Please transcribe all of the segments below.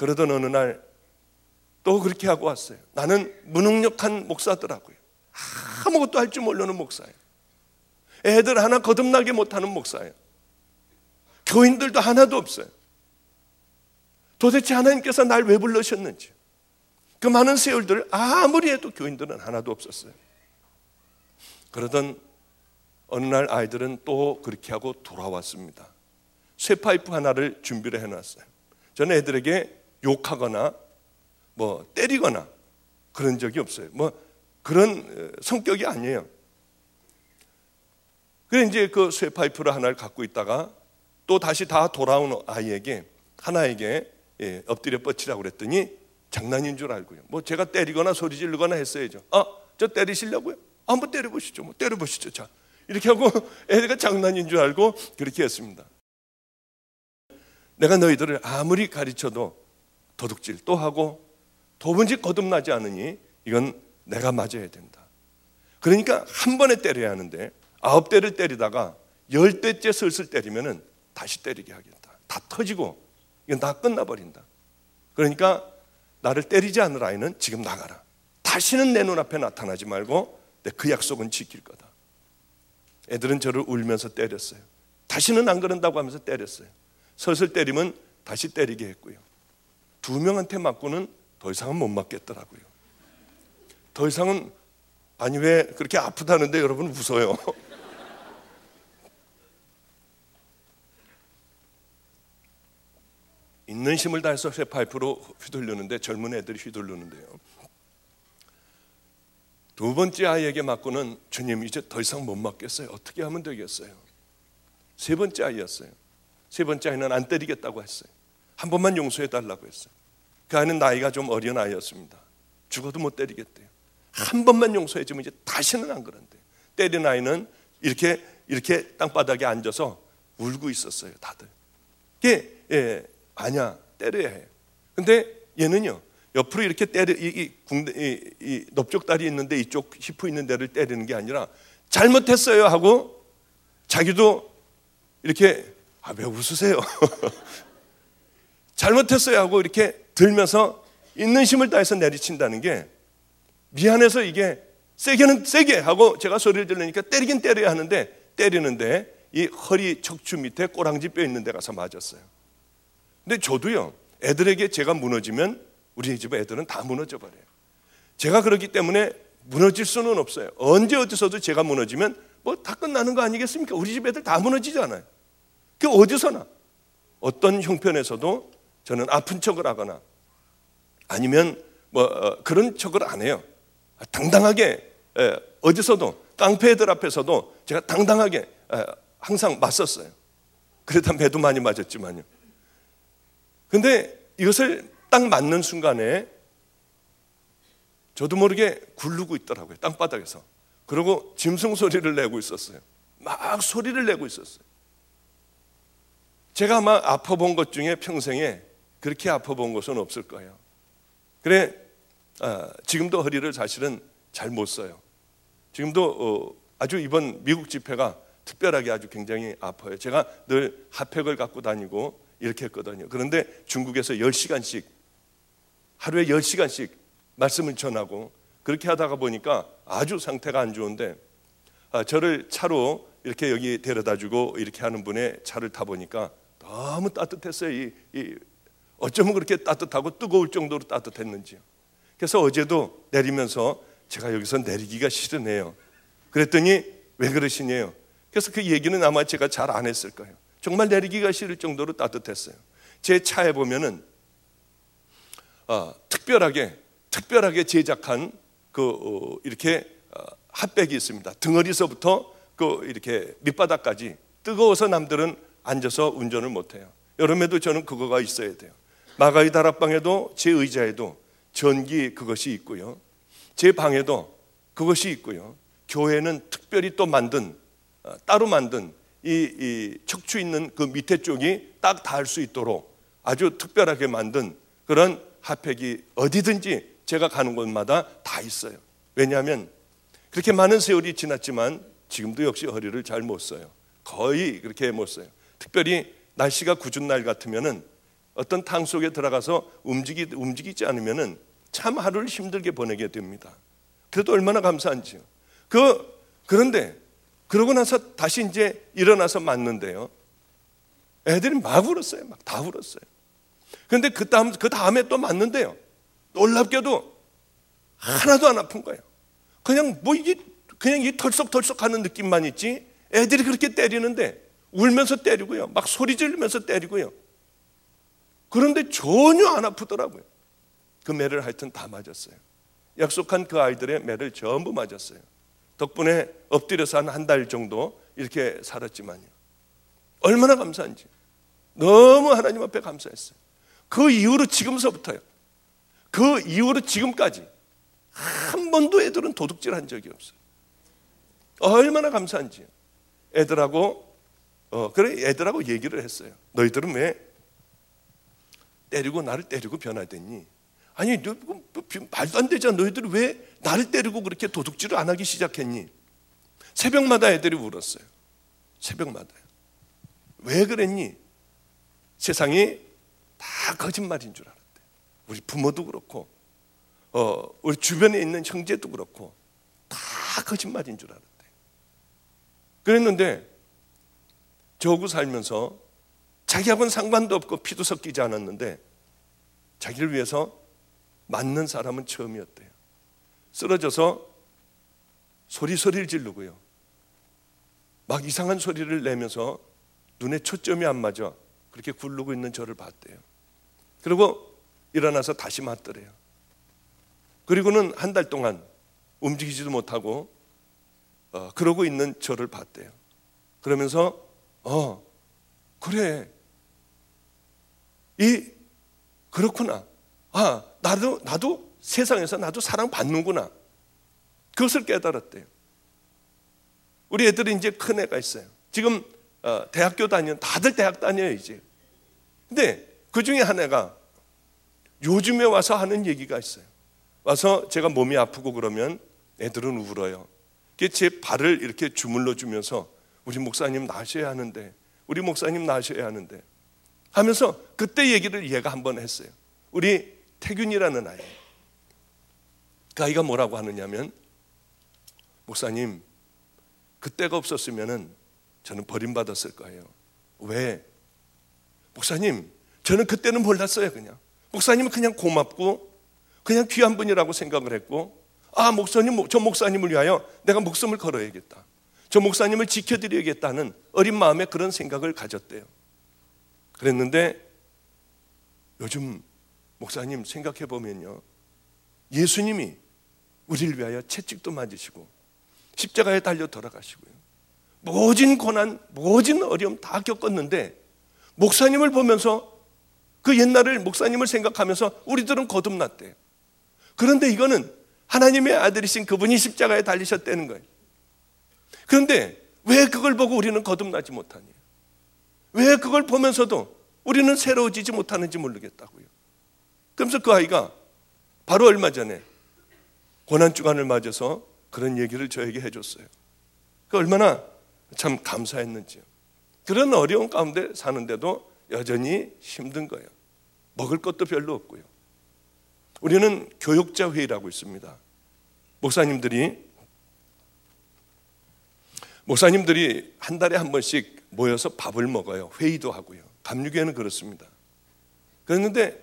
그러던 어느 날 또 그렇게 하고 왔어요. 나는 무능력한 목사더라고요. 아무것도 할 줄 모르는 목사예요. 애들 하나 거듭나게 못하는 목사예요. 교인들도 하나도 없어요. 도대체 하나님께서 날 왜 불러셨는지. 그 많은 세월들 아무리 해도 교인들은 하나도 없었어요. 그러던 어느 날 아이들은 또 그렇게 하고 돌아왔습니다. 쇠파이프 하나를 준비를 해놨어요. 저는 애들에게 욕하거나 때리거나 그런 적이 없어요. 그런 성격이 아니에요. 그래서 이제 그 쇠파이프를 하나를 갖고 있다가 또 다시 다 돌아온 아이에게 하나에게 엎드려 뻗치라고 그랬더니 장난인 줄 알고요. 제가 때리거나 소리 지르거나 했어야죠. 저 때리시려고요? 한번 때려보시죠. 때려보시죠. 자, 이렇게 하고 애가 장난인 줄 알고 그렇게 했습니다. 내가 너희들을 아무리 가르쳐도 도둑질 또 하고 도무지 거듭나지 않으니 이건 내가 맞아야 된다. 그러니까 한 번에 때려야 하는데 9대를 때리다가 10대째 슬슬 때리면은 다시 때리게 하겠다. 다 터지고 이건 다 끝나버린다. 그러니까 나를 때리지 않을 아이는 지금 나가라. 다시는 내 눈앞에 나타나지 말고 내 그 약속은 지킬 거다. 애들은 저를 울면서 때렸어요. 다시는 안 그런다고 하면서 때렸어요. 슬슬 때리면 다시 때리게 했고요. 2명한테 맞고는 더 이상은 못 맞겠더라고요. 더 이상은 아니 왜 그렇게 아프다는데 여러분 웃어요. 있는 힘을 다해서 쇠파이프로 휘두르는데 젊은 애들이 휘두르는데요. 2번째 아이에게 맞고는 주님 이제 더 이상 못 맞겠어요. 어떻게 하면 되겠어요? 3번째 아이였어요. 3번째 아이는 안 때리겠다고 했어요. 한 번만 용서해 달라고 했어요. 그 아이는 나이가 좀 어린 아이였습니다. 죽어도 못 때리겠대요. 한 번만 용서해 주면 이제 다시는 안 그런대요. 때린 아이는 이렇게 땅바닥에 앉아서 울고 있었어요. 다들. 이게 아니야, 때려야 해. 근데 얘는요, 옆으로 이렇게 이 넓적다리 있는데 이쪽 히프 있는 데를 때리는 게 아니라 잘못했어요 하고 자기도 이렇게 왜 웃으세요? 잘못했어요 하고 이렇게 들면서 있는 힘을 다해서 내리친다는 게 미안해서 이게 세게는 세게 하고 제가 소리를 들으니까 때리긴 때려야 하는데 때리는데 이 허리 척추 밑에 꼬랑지 뼈 있는 데 가서 맞았어요. 근데 저도요, 애들에게 제가 무너지면 우리 집 애들은 다 무너져 버려요. 제가 그렇기 때문에 무너질 수는 없어요. 언제 어디서도 제가 무너지면 다 끝나는 거 아니겠습니까? 우리 집 애들 다 무너지잖아요. 그 어디서나 어떤 형편에서도 저는 아픈 척을 하거나 아니면 그런 척을 안 해요. 당당하게 어디서도 깡패 애들 앞에서도 제가 당당하게 항상 맞섰어요. 그러다 매도 많이 맞았지만요. 근데 이것을 딱 맞는 순간에 저도 모르게 굴르고 있더라고요. 땅바닥에서. 그리고 짐승 소리를 내고 있었어요. 막 소리를 내고 있었어요. 제가 아마 아파본 것 중에 평생에 그렇게 아파본 것은 없을 거예요. 그래, 지금도 허리를 사실은 잘 못 써요. 지금도 아주 이번 미국 집회가 특별하게 아주 굉장히 아파요. 제가 늘 핫팩을 갖고 다니고 이렇게 했거든요. 그런데 중국에서 10시간씩 하루에 10시간씩 말씀을 전하고 그렇게 하다가 보니까 아주 상태가 안 좋은데 저를 차로 이렇게 여기 데려다주고 이렇게 하는 분의 차를 타보니까 너무 따뜻했어요. 어쩌면 그렇게 따뜻하고 뜨거울 정도로 따뜻했는지요. 그래서 어제도 내리면서 제가 여기서 내리기가 싫으네요. 그랬더니 왜 그러시냐요. 그래서 그 얘기는 아마 제가 잘 안 했을 거예요. 정말 내리기가 싫을 정도로 따뜻했어요. 제 차에 보면은 특별하게 제작한 이렇게 핫백이 있습니다. 등허리서부터 이렇게 밑바닥까지 뜨거워서 남들은 앉아서 운전을 못해요. 여름에도 저는 그거가 있어야 돼요. 마가이 다락방에도 제 의자에도 전기 그것이 있고요. 제 방에도 그것이 있고요. 교회는 특별히 또 따로 만든 이 척추 있는 그 밑에 쪽이 딱 닿을 수 있도록 아주 특별하게 만든 그런 핫팩이 어디든지 제가 가는 곳마다 다 있어요. 왜냐하면 그렇게 많은 세월이 지났지만 지금도 역시 허리를 잘 못 써요. 거의 그렇게 못 써요. 특별히 날씨가 궂은 날 같으면은 어떤 탕 속에 들어가서 움직이지 않으면은 참 하루를 힘들게 보내게 됩니다. 그래도 얼마나 감사한지요. 그런데 그러고 나서 다시 이제 일어나서 맞는데요, 애들이 막 울었어요. 막 다 울었어요. 그런데 그 다음에 또 맞는데요, 놀랍게도 하나도 안 아픈 거예요. 그냥 그냥 이 털썩털썩 하는 느낌만 있지, 애들이 그렇게 때리는데 울면서 때리고요, 막 소리 지르면서 때리고요. 그런데 전혀 안 아프더라고요. 그 매를 하여튼 다 맞았어요. 약속한 그 아이들의 매를 전부 맞았어요. 덕분에 엎드려서 한 달 정도 이렇게 살았지만요, 얼마나 감사한지. 너무 하나님 앞에 감사했어요. 그 이후로 지금서부터요, 그 이후로 지금까지 한 번도 애들은 도둑질한 적이 없어요. 얼마나 감사한지요. 애들하고 얘기를 했어요. 너희들은 왜 나를 때리고 변화됐니? 아니, 말도 안 되잖아. 너희들이 왜 나를 때리고 그렇게 도둑질을 안 하기 시작했니? 새벽마다 애들이 울었어요. 새벽마다요. 왜 그랬니? 세상이 다 거짓말인 줄 알았대. 우리 부모도 그렇고, 우리 주변에 있는 형제도 그렇고 다 거짓말인 줄 알았대. 그랬는데 저하고 살면서 자기하고는 상관도 없고 피도 섞이지 않았는데 자기를 위해서 맞는 사람은 처음이었대요. 쓰러져서 소리를 지르고요, 막 이상한 소리를 내면서 눈에 초점이 안 맞아 그렇게 굴르고 있는 저를 봤대요. 그리고 일어나서 다시 맞더래요. 그리고는 한 달 동안 움직이지도 못하고 그러고 있는 저를 봤대요. 그러면서 그래, 그렇구나. 나도 세상에서 나도 사랑받는구나. 그것을 깨달았대요. 우리 애들이 이제 큰 애가 있어요. 지금 대학교 다들 대학 다녀요 이제. 근데 그 중에 한 애가 요즘에 와서 하는 얘기가 있어요. 와서 제가 몸이 아프고 그러면 애들은 울어요. 제 발을 이렇게 주물러 주면서 우리 목사님 나으셔야 하는데, 우리 목사님 나으셔야 하는데 하면서 그때 얘기를 얘가 한번 했어요. 우리 태균이라는 아이. 그 아이가 뭐라고 하느냐면, 목사님, 그때가 없었으면 저는 버림받았을 거예요. 왜? 목사님, 저는 그때는 몰랐어요. 그냥 목사님은 그냥 고맙고 그냥 귀한 분이라고 생각을 했고, 저 목사님을 위하여 내가 목숨을 걸어야겠다, 저 목사님을 지켜드려야겠다는 어린 마음에 그런 생각을 가졌대요. 그랬는데 요즘 목사님 생각해 보면요, 예수님이 우리를 위하여 채찍도 맞으시고 십자가에 달려 돌아가시고요, 모진 고난, 모진 어려움 다 겪었는데 목사님을 보면서, 그 옛날을 목사님을 생각하면서 우리들은 거듭났대요. 그런데 이거는 하나님의 아들이신 그분이 십자가에 달리셨다는 거예요. 그런데 왜 그걸 보고 우리는 거듭나지 못하니? 왜 그걸 보면서도 우리는 새로워지지 못하는지 모르겠다고요. 그러면서 그 아이가 바로 얼마 전에 고난주간을 맞아서 그런 얘기를 저에게 해줬어요. 그 얼마나 참 감사했는지요. 그런 어려운 가운데 사는데도 여전히 힘든 거예요. 먹을 것도 별로 없고요. 우리는 교육자 회의라고 있습니다. 목사님들이 한 달에 한 번씩 모여서 밥을 먹어요. 회의도 하고요. 감리교회는 그렇습니다. 그랬는데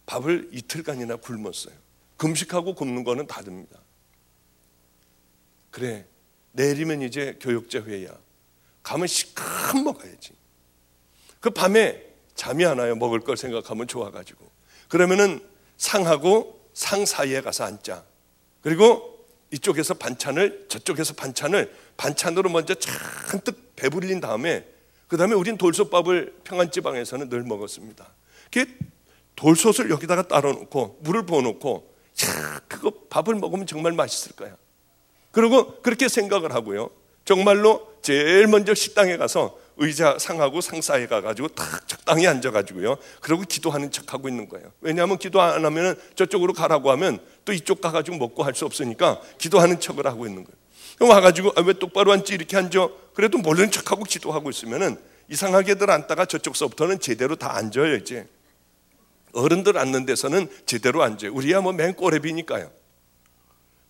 밥을 이틀간이나 굶었어요. 금식하고 굶는 거는 다릅니다. 그래, 내일이면 이제 교육자 회의야. 가면 시큼 먹어야지. 그 밤에 잠이 안 와요. 먹을 걸 생각하면 좋아가지고. 그러면은 상하고 상 사이에 가서 앉자. 그리고 이쪽에서 반찬을, 저쪽에서 반찬으로 먼저 잔뜩 배불린 다음에, 그 다음에 우린 돌솥밥을 평안지방에서는 늘 먹었습니다. 돌솥을 여기다가 따로 놓고 물을 부어놓고 그거 밥을 먹으면 정말 맛있을 거야. 그리고 그렇게 생각을 하고요, 정말로 제일 먼저 식당에 가서 의자 상하고 상 사이에 가가지고 탁 적당히 앉아가지고요, 그리고 기도하는 척하고 있는 거예요. 왜냐하면 기도 안 하면 저쪽으로 가라고 하면 또 이쪽 가가지고 먹고 할 수 없으니까 기도하는 척을 하고 있는 거예요. 그럼 와가지고 왜 똑바로 앉지, 이렇게 앉아? 그래도 모르는 척하고 기도하고 있으면은 이상하게들 앉다가 저쪽서부터는 제대로 다 앉아요. 이제 어른들 앉는 데서는 제대로 앉아요. 우리야 뭐 맨 꼬레비니까요.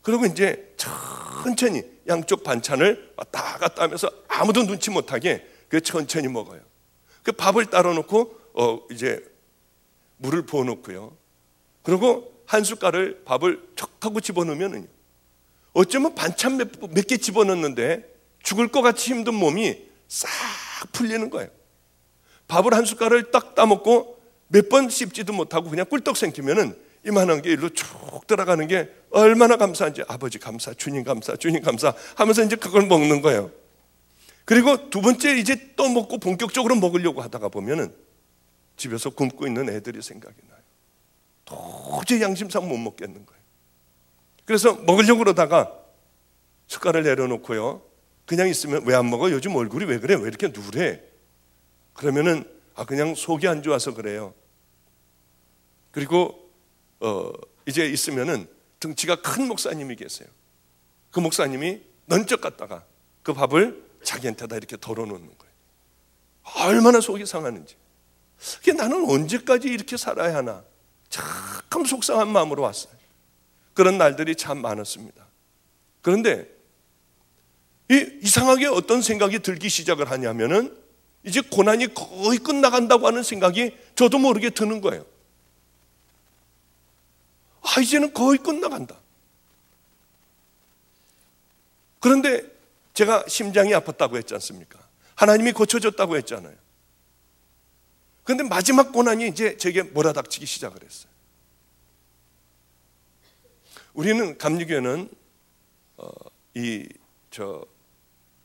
그리고 이제 천천히 양쪽 반찬을 왔다 갔다 하면서 아무도 눈치 못하게 그 천천히 먹어요. 그 밥을 따로 놓고 이제 물을 부어 놓고요. 그리고 한 숟갈을 밥을 척 하고 집어넣으면은요, 어쩌면 반찬 몇 개 집어넣는데 죽을 것 같이 힘든 몸이 싹 풀리는 거예요. 밥을 한 숟갈을 딱 따먹고 몇 번 씹지도 못하고 그냥 꿀떡 생기면은 이만한 게 일로 쭉 들어가는 게 얼마나 감사한지, 아버지 감사, 주님 감사, 주님 감사 하면서 이제 그걸 먹는 거예요. 그리고 두 번째 이제 또 먹고 본격적으로 먹으려고 하다가 보면은 집에서 굶고 있는 애들이 생각이 나요. 도저히 양심상 못 먹겠는 거예요. 그래서 먹으려고 그러다가 숟갈을 내려놓고요, 그냥 있으면 왜 안 먹어? 요즘 얼굴이 왜 그래? 왜 이렇게 누래? 그러면은 그냥 속이 안 좋아서 그래요. 그리고 이제 있으면은 등치가 큰 목사님이 계세요. 그 목사님이 넌쩍 갔다가 그 밥을 자기한테다 이렇게 덜어놓는 거예요. 얼마나 속이 상하는지. 나는 언제까지 이렇게 살아야 하나, 참 속상한 마음으로 왔어요. 그런 날들이 참 많았습니다. 그런데 이상하게 어떤 생각이 들기 시작을 하냐면은 이제 고난이 거의 끝나간다고 하는 생각이 저도 모르게 드는 거예요. 이제는 거의 끝나간다. 그런데 제가 심장이 아팠다고 했지 않습니까? 하나님이 고쳐줬다고 했잖아요. 그런데 마지막 고난이 이제 제게 몰아닥치기 시작을 했어요. 우리는 감리교회는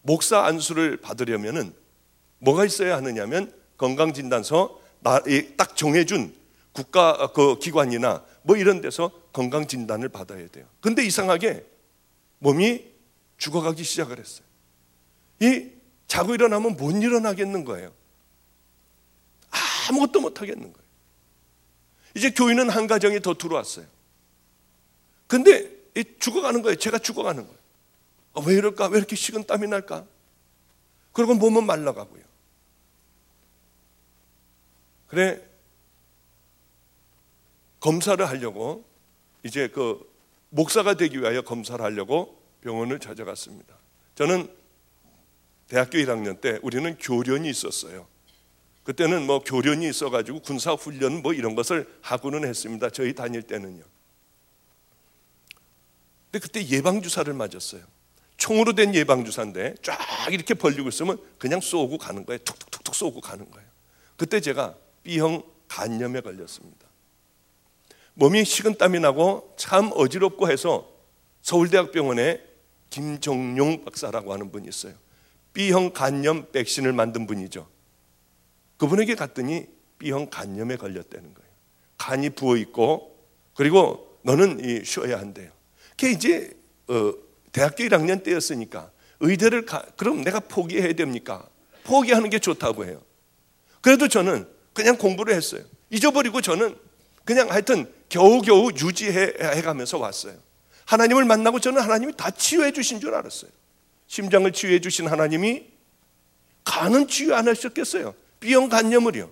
목사 안수를 받으려면은 뭐가 있어야 하느냐면 건강진단서 딱 정해준 국가 그 기관이나 뭐 이런 데서 건강진단을 받아야 돼요. 근데 이상하게 몸이 죽어가기 시작을 했어요. 자고 일어나면 못 일어나겠는 거예요. 아무것도 못 하겠는 거예요. 이제 교인은 한 가정이 더 들어왔어요. 근데 죽어가는 거예요. 제가 죽어가는 거예요. 왜 이럴까? 왜 이렇게 식은 땀이 날까? 그리고 몸은 말라가고요. 그래, 검사를 하려고, 이제 그 목사가 되기 위하여 검사를 하려고 병원을 찾아갔습니다. 저는 대학교 1학년 때 우리는 교련이 있었어요. 그때는 뭐 교련이 있어가지고 군사훈련 뭐 이런 것을 하고는 했습니다. 저희 다닐 때는요. 근데 그때 예방주사를 맞았어요. 총으로 된 예방주사인데 쫙 이렇게 벌리고 있으면 그냥 쏘고 가는 거예요. 툭툭툭툭 쏘고 가는 거예요. 그때 제가 B형 간염에 걸렸습니다. 몸이 식은땀이 나고 참 어지럽고 해서 서울대학병원에 김정용 박사라고 하는 분이 있어요. B형 간염 백신을 만든 분이죠. 그분에게 갔더니 B형 간염에 걸렸다는 거예요. 간이 부어있고, 그리고 너는 쉬어야 한대요. 그게 이제 대학교 1학년 때였으니까 의대를 그럼 내가 포기해야 됩니까? 포기하는 게 좋다고 해요. 그래도 저는 그냥 공부를 했어요. 잊어버리고 저는 그냥 하여튼 겨우겨우 유지해 가면서 왔어요. 하나님을 만나고 저는 하나님이 다 치유해 주신 줄 알았어요. 심장을 치유해 주신 하나님이 간은 치유 안 하셨겠어요? B형 간염을요.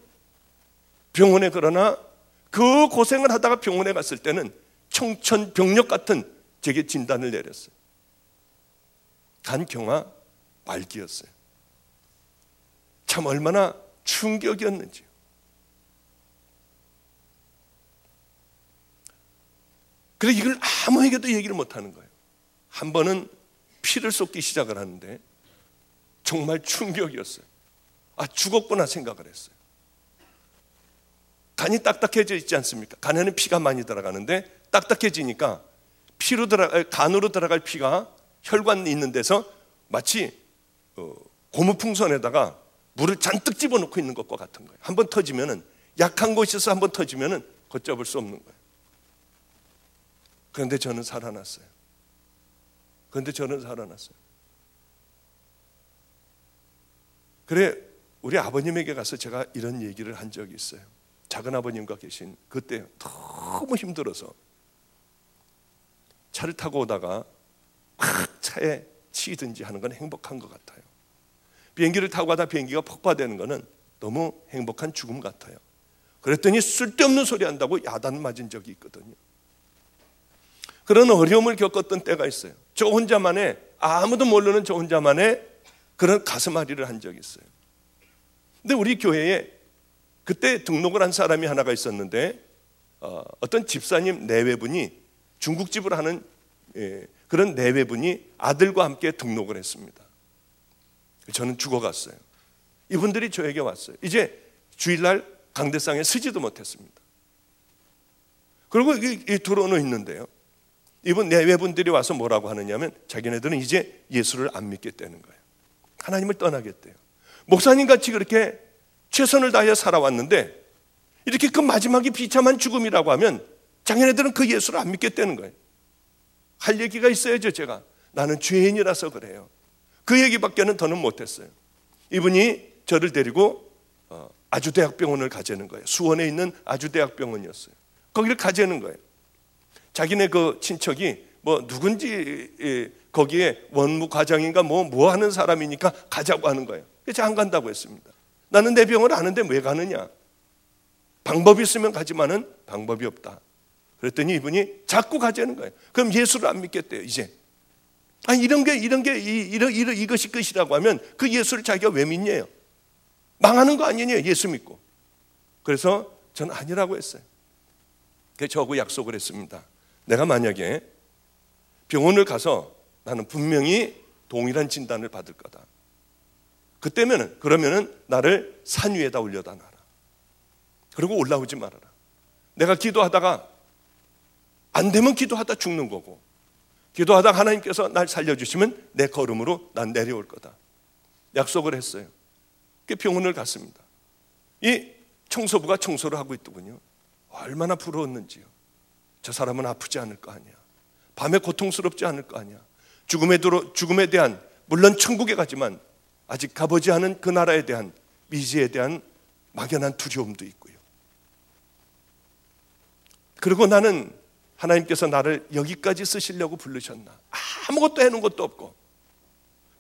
병원에, 그러나 그 고생을 하다가 병원에 갔을 때는 청천벽력 같은 제게 진단을 내렸어요. 간경화 말기였어요. 참 얼마나 충격이었는지요. 그래서 이걸 아무에게도 얘기를 못하는 거예요. 한 번은 피를 쏟기 시작을 하는데 정말 충격이었어요. 죽었구나 생각을 했어요. 간이 딱딱해져 있지 않습니까? 간에는 피가 많이 들어가는데 딱딱해지니까 간으로 들어갈 피가 혈관 있는 데서 마치 고무풍선에다가 물을 잔뜩 집어넣고 있는 것과 같은 거예요. 한번 터지면은, 약한 곳에서 한번 터지면은 걷잡을 수 없는 거예요. 그런데 저는 살아났어요. 그래, 우리 아버님에게 가서 제가 이런 얘기를 한 적이 있어요. 작은 아버님과 계신 그때 너무 힘들어서 차를 타고 오다가 막 차에 치이든지 하는 건 행복한 것 같아요. 비행기를 타고 가다 비행기가 폭파되는 거는 너무 행복한 죽음 같아요. 그랬더니 쓸데없는 소리 한다고 야단 맞은 적이 있거든요. 그런 어려움을 겪었던 때가 있어요. 저 혼자만의, 아무도 모르는 저 혼자만의 그런 가슴앓이를 한 적이 있어요. 근데 우리 교회에 그때 등록을 한 사람이 하나가 있었는데 어떤 집사님 내외분이 중국집을 하는 그런 내외분이 아들과 함께 등록을 했습니다. 저는 죽어갔어요. 이분들이 저에게 왔어요. 이제 주일날 강대상에 서지도 못했습니다. 그리고 이 들어오는 있는데요, 이분 내외분들이 와서 뭐라고 하느냐면 자기네들은 이제 예수를 안 믿겠다는 거예요. 하나님을 떠나겠대요. 목사님같이 그렇게 최선을 다해 살아왔는데 이렇게 그 마지막이 비참한 죽음이라고 하면 자기네들은 그 예수를 안 믿겠다는 거예요. 할 얘기가 있어야죠. 제가 나는 죄인이라서 그래요. 그 얘기밖에는 더는 못했어요. 이분이 저를 데리고 아주대학병원을 가자는 거예요. 수원에 있는 아주대학병원이었어요. 거기를 가자는 거예요. 자기네 그 친척이 뭐 누군지 거기에 원무 과장인가 뭐 하는 사람이니까 가자고 하는 거예요. 그래서 안 간다고 했습니다. 나는 내 병을 아는데 왜 가느냐? 방법이 있으면 가지만은 방법이 없다. 그랬더니 이분이 자꾸 가자는 거예요. 그럼 예수를 안 믿겠대요. 이제 이것이 끝이라고 하면 그 예수를 자기가 왜 믿냐요? 망하는 거 아니냐? 예수 믿고. 그래서 저는 아니라고 했어요. 그래서 저하고 약속을 했습니다. 내가 만약에 병원을 가서 나는 분명히 동일한 진단을 받을 거다. 그러면은 나를 산 위에다 올려다 놔라. 그리고 올라오지 말아라. 내가 기도하다가 안 되면 기도하다 죽는 거고, 기도하다가 하나님께서 날 살려주시면 내 걸음으로 난 내려올 거다. 약속을 했어요. 그 병원을 갔습니다. 이 청소부가 청소를 하고 있더군요. 얼마나 부러웠는지요. 저 사람은 아프지 않을 거 아니야. 밤에 고통스럽지 않을 거 아니야. 죽음에 대한, 물론 천국에 가지만 아직 가보지 않은 그 나라에 대한, 미지에 대한 막연한 두려움도 있고요. 그리고 나는 하나님께서 나를 여기까지 쓰시려고 부르셨나? 아무것도 해놓은 것도 없고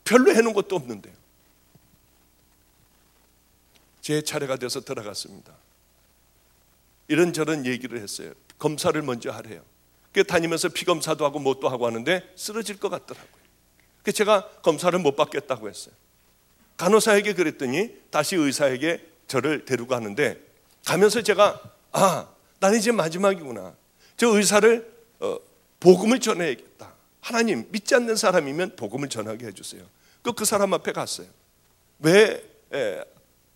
별로 해놓은 것도 없는데요. 제 차례가 돼서 들어갔습니다. 이런저런 얘기를 했어요. 검사를 먼저 하래요. 다니면서 피검사도 하고 뭣도 하고 하는데 쓰러질 것 같더라고요. 그래서 제가 검사를 못 받겠다고 했어요. 간호사에게 그랬더니 다시 의사에게 저를 데리고 가는데, 가면서 제가 나는 이제 마지막이구나. 저 의사를 복음을 전해야겠다. 하나님, 믿지 않는 사람이면 복음을 전하게 해주세요. 그 사람 앞에 갔어요. 왜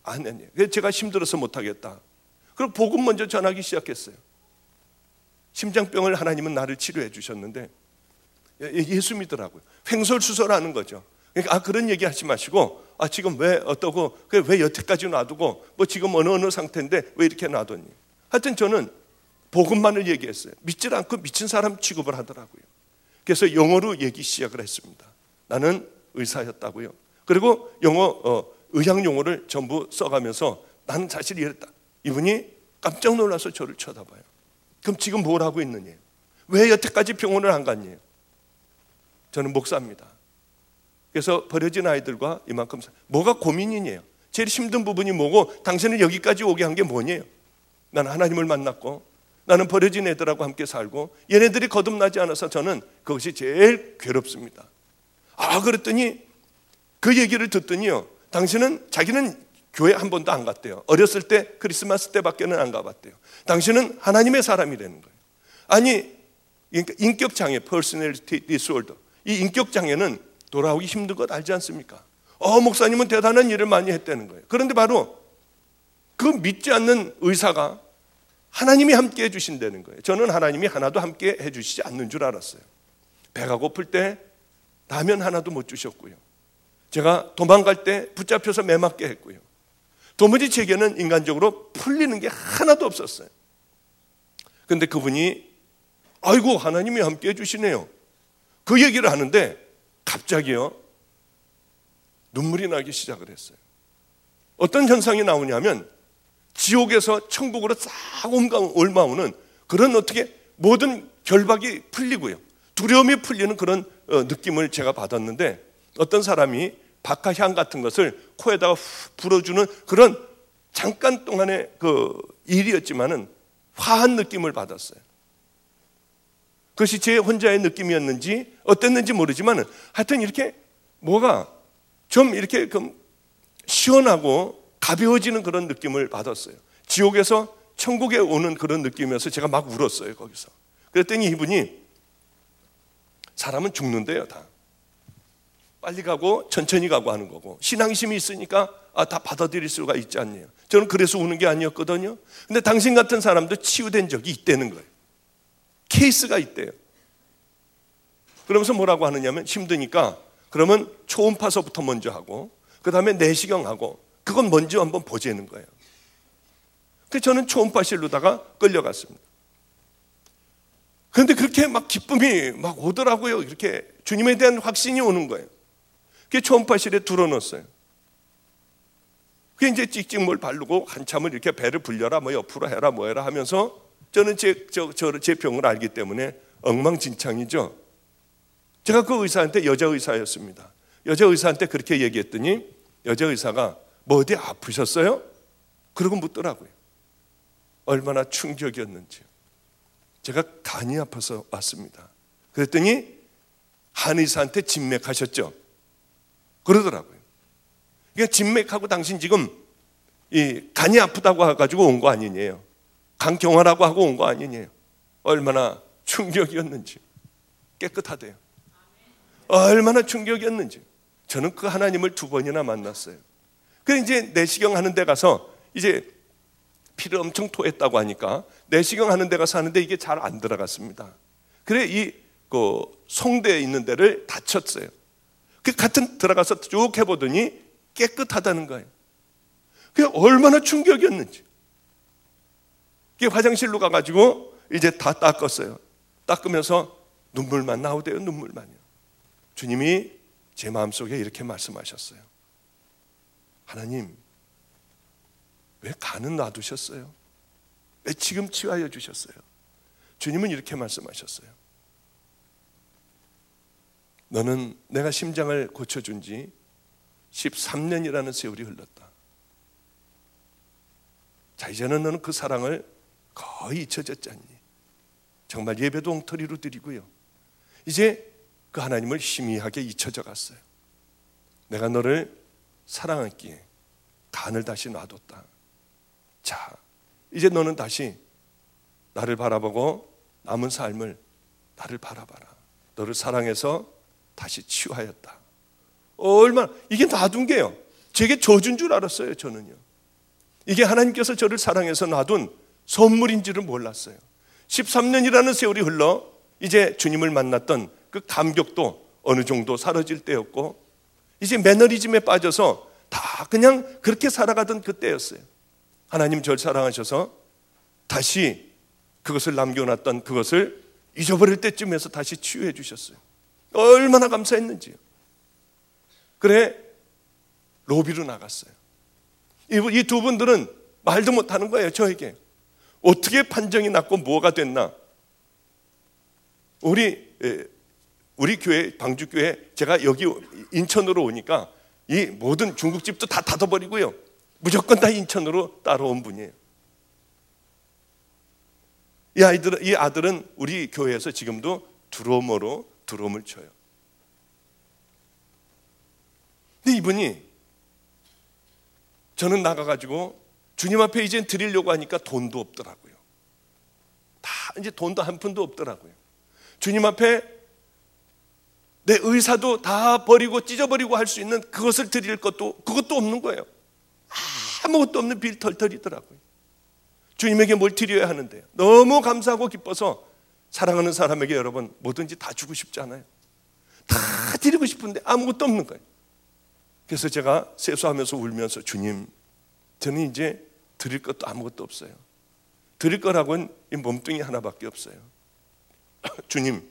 안 했냐? 제가 힘들어서 못하겠다. 그럼 복음 먼저 전하기 시작했어요. 심장병을 하나님은 나를 치료해 주셨는데 예수 믿더라고요. 횡설수설하는 거죠. 그러니까 그런 얘기 하지 마시고 지금 왜 어떠고 왜 여태까지 놔두고 뭐 지금 어느 상태인데 왜 이렇게 놔뒀니? 하여튼 저는 복음만을 얘기했어요. 믿질 않고 미친 사람 취급을 하더라고요. 그래서 영어로 얘기 시작을 했습니다. 나는 의사였다고요. 그리고 의학 용어를 전부 써가면서 나는 사실 이랬다. 이분이 깜짝 놀라서 저를 쳐다봐요. 그럼 지금 뭘 하고 있느냐? 왜 여태까지 병원을 안 갔니? 저는 목사입니다. 그래서 버려진 아이들과 이만큼 뭐가 고민이냐요? 제일 힘든 부분이 뭐고 당신을 여기까지 오게 한 게 뭐냐요? 나는 하나님을 만났고 나는 버려진 애들하고 함께 살고 얘네들이 거듭나지 않아서 저는 그것이 제일 괴롭습니다. 그랬더니 그 얘기를 듣더니요, 자기는 교회 한 번도 안 갔대요. 어렸을 때 크리스마스 때밖에는 안 가봤대요. 당신은 하나님의 사람이라는 거예요. 아니, 인격장애, personality disorder, 이 인격장애는 돌아오기 힘든 것 알지 않습니까? 목사님은 대단한 일을 많이 했다는 거예요. 그런데 바로 그 믿지 않는 의사가 하나님이 함께 해주신다는 거예요. 저는 하나님이 하나도 함께 해주시지 않는 줄 알았어요. 배가 고플 때 라면 하나도 못 주셨고요. 제가 도망갈 때 붙잡혀서 매맞게 했고요. 도무지 제게는 인간적으로 풀리는 게 하나도 없었어요. 그런데 그분이 아이고 하나님이 함께 해주시네요. 그 얘기를 하는데 갑자기요 눈물이 나기 시작을 했어요. 어떤 현상이 나오냐면 지옥에서 천국으로 싹 옮아오는 그런 어떻게 모든 결박이 풀리고요. 두려움이 풀리는 그런 느낌을 제가 받았는데 어떤 사람이 박하향 같은 것을 코에다가 후 불어주는 그런 잠깐 동안의 그 일이었지만은 화한 느낌을 받았어요. 그것이 제 혼자의 느낌이었는지 어땠는지 모르지만 하여튼 이렇게 뭐가 좀 이렇게 시원하고 가벼워지는 그런 느낌을 받았어요. 지옥에서 천국에 오는 그런 느낌이어서 제가 막 울었어요, 거기서. 그랬더니 이분이 사람은 죽는데요, 다. 빨리 가고 천천히 가고 하는 거고 신앙심이 있으니까 다 받아들일 수가 있지 않냐. 저는 그래서 우는 게 아니었거든요. 근데 당신 같은 사람도 치유된 적이 있다는 거예요. 케이스가 있대요. 그러면서 뭐라고 하느냐면 힘드니까 그러면 초음파서부터 먼저 하고 그 다음에 내시경하고 그건 먼저 한번 보자는 거예요. 그래서 저는 초음파실로다가 끌려갔습니다. 그런데 그렇게 막 기쁨이 막 오더라고요. 이렇게 주님에 대한 확신이 오는 거예요. 그게 초음파실에 들어넣었어요. 그게 이제 찍찍 뭘 바르고 한참을 이렇게 배를 불려라 뭐 옆으로 해라 뭐 해라 하면서 저는 제 병을 알기 때문에 엉망진창이죠. 제가 그 의사한테 여자 의사였습니다. 여자 의사한테 그렇게 얘기했더니 여자 의사가 뭐 어디 아프셨어요? 그러고 묻더라고요. 얼마나 충격이었는지. 제가 간이 아파서 왔습니다. 그랬더니 한의사한테 진맥하셨죠? 그러더라고요. 그러니까 진맥하고 당신 지금 이 간이 아프다고 해가지고 온 거 아니냐요. 간경화라고 하고 온 거 아니냐요. 얼마나 충격이었는지. 깨끗하대요. 얼마나 충격이었는지. 저는 그 하나님을 2번이나 만났어요. 그래서 이제 내시경 하는 데 가서 이제 피를 엄청 토했다고 하니까 내시경 하는 데 가서 하는데 이게 잘 안 들어갔습니다. 그래 그 송대에 있는 데를 다쳤어요. 그 같은 들어가서 쭉 해보더니 깨끗하다는 거예요. 그게 얼마나 충격이었는지. 그게 화장실로 가가지고 이제 다 닦았어요. 닦으면서 눈물만 나오대요. 눈물만요. 주님이 제 마음속에 이렇게 말씀하셨어요. 하나님, 왜 간은 놔두셨어요? 왜 지금 치유하여 주셨어요? 주님은 이렇게 말씀하셨어요. 너는 내가 심장을 고쳐준 지 13년이라는 세월이 흘렀다. 자, 이제는 너는 그 사랑을 거의 잊혀졌지 않니? 정말 예배도 엉터리로 드리고요. 이제 그 하나님을 희미하게 잊혀져 갔어요. 내가 너를 사랑했기에 간을 다시 놔뒀다. 자, 이제 너는 다시 나를 바라보고 남은 삶을 나를 바라봐라. 너를 사랑해서 다시 치유하였다. 얼마나 이게 놔둔 게요. 제게 저주인 줄 알았어요. 저는요. 이게 하나님께서 저를 사랑해서 놔둔 선물인지를 몰랐어요. 13년이라는 세월이 흘러 이제 주님을 만났던 그 감격도 어느 정도 사라질 때였고 이제 매너리즘에 빠져서 다 그냥 그렇게 살아가던 그때였어요. 하나님 저를 사랑하셔서 다시 그것을 남겨놨던 그것을 잊어버릴 때쯤에서 다시 치유해 주셨어요. 얼마나 감사했는지요. 그래 로비로 나갔어요. 이 두 분들은 말도 못하는 거예요. 저에게 어떻게 판정이 났고 뭐가 됐나. 우리 교회 방주교회 제가 여기 인천으로 오니까 이 모든 중국집도 다 닫아버리고요. 무조건 다 인천으로 따라온 분이에요. 이 아들은 우리 교회에서 지금도 드럼을 쳐요. 근데 이분이 저는 나가가지고 주님 앞에 이제 드리려고 하니까 돈도 없더라고요. 다 이제 돈도 한 푼도 없더라고요. 주님 앞에 내 의사도 다 버리고 찢어버리고 할 수 있는 그것을 드릴 그것도 없는 거예요. 아무것도 없는 빌 털털이더라고요. 주님에게 뭘 드려야 하는데요. 너무 감사하고 기뻐서 사랑하는 사람에게 여러분 뭐든지 다 주고 싶잖아요. 다 드리고 싶은데 아무것도 없는 거예요. 그래서 제가 세수하면서 울면서 주님, 저는 이제 드릴 것도 아무것도 없어요. 드릴 거라고는 이 몸뚱이 하나밖에 없어요. 주님,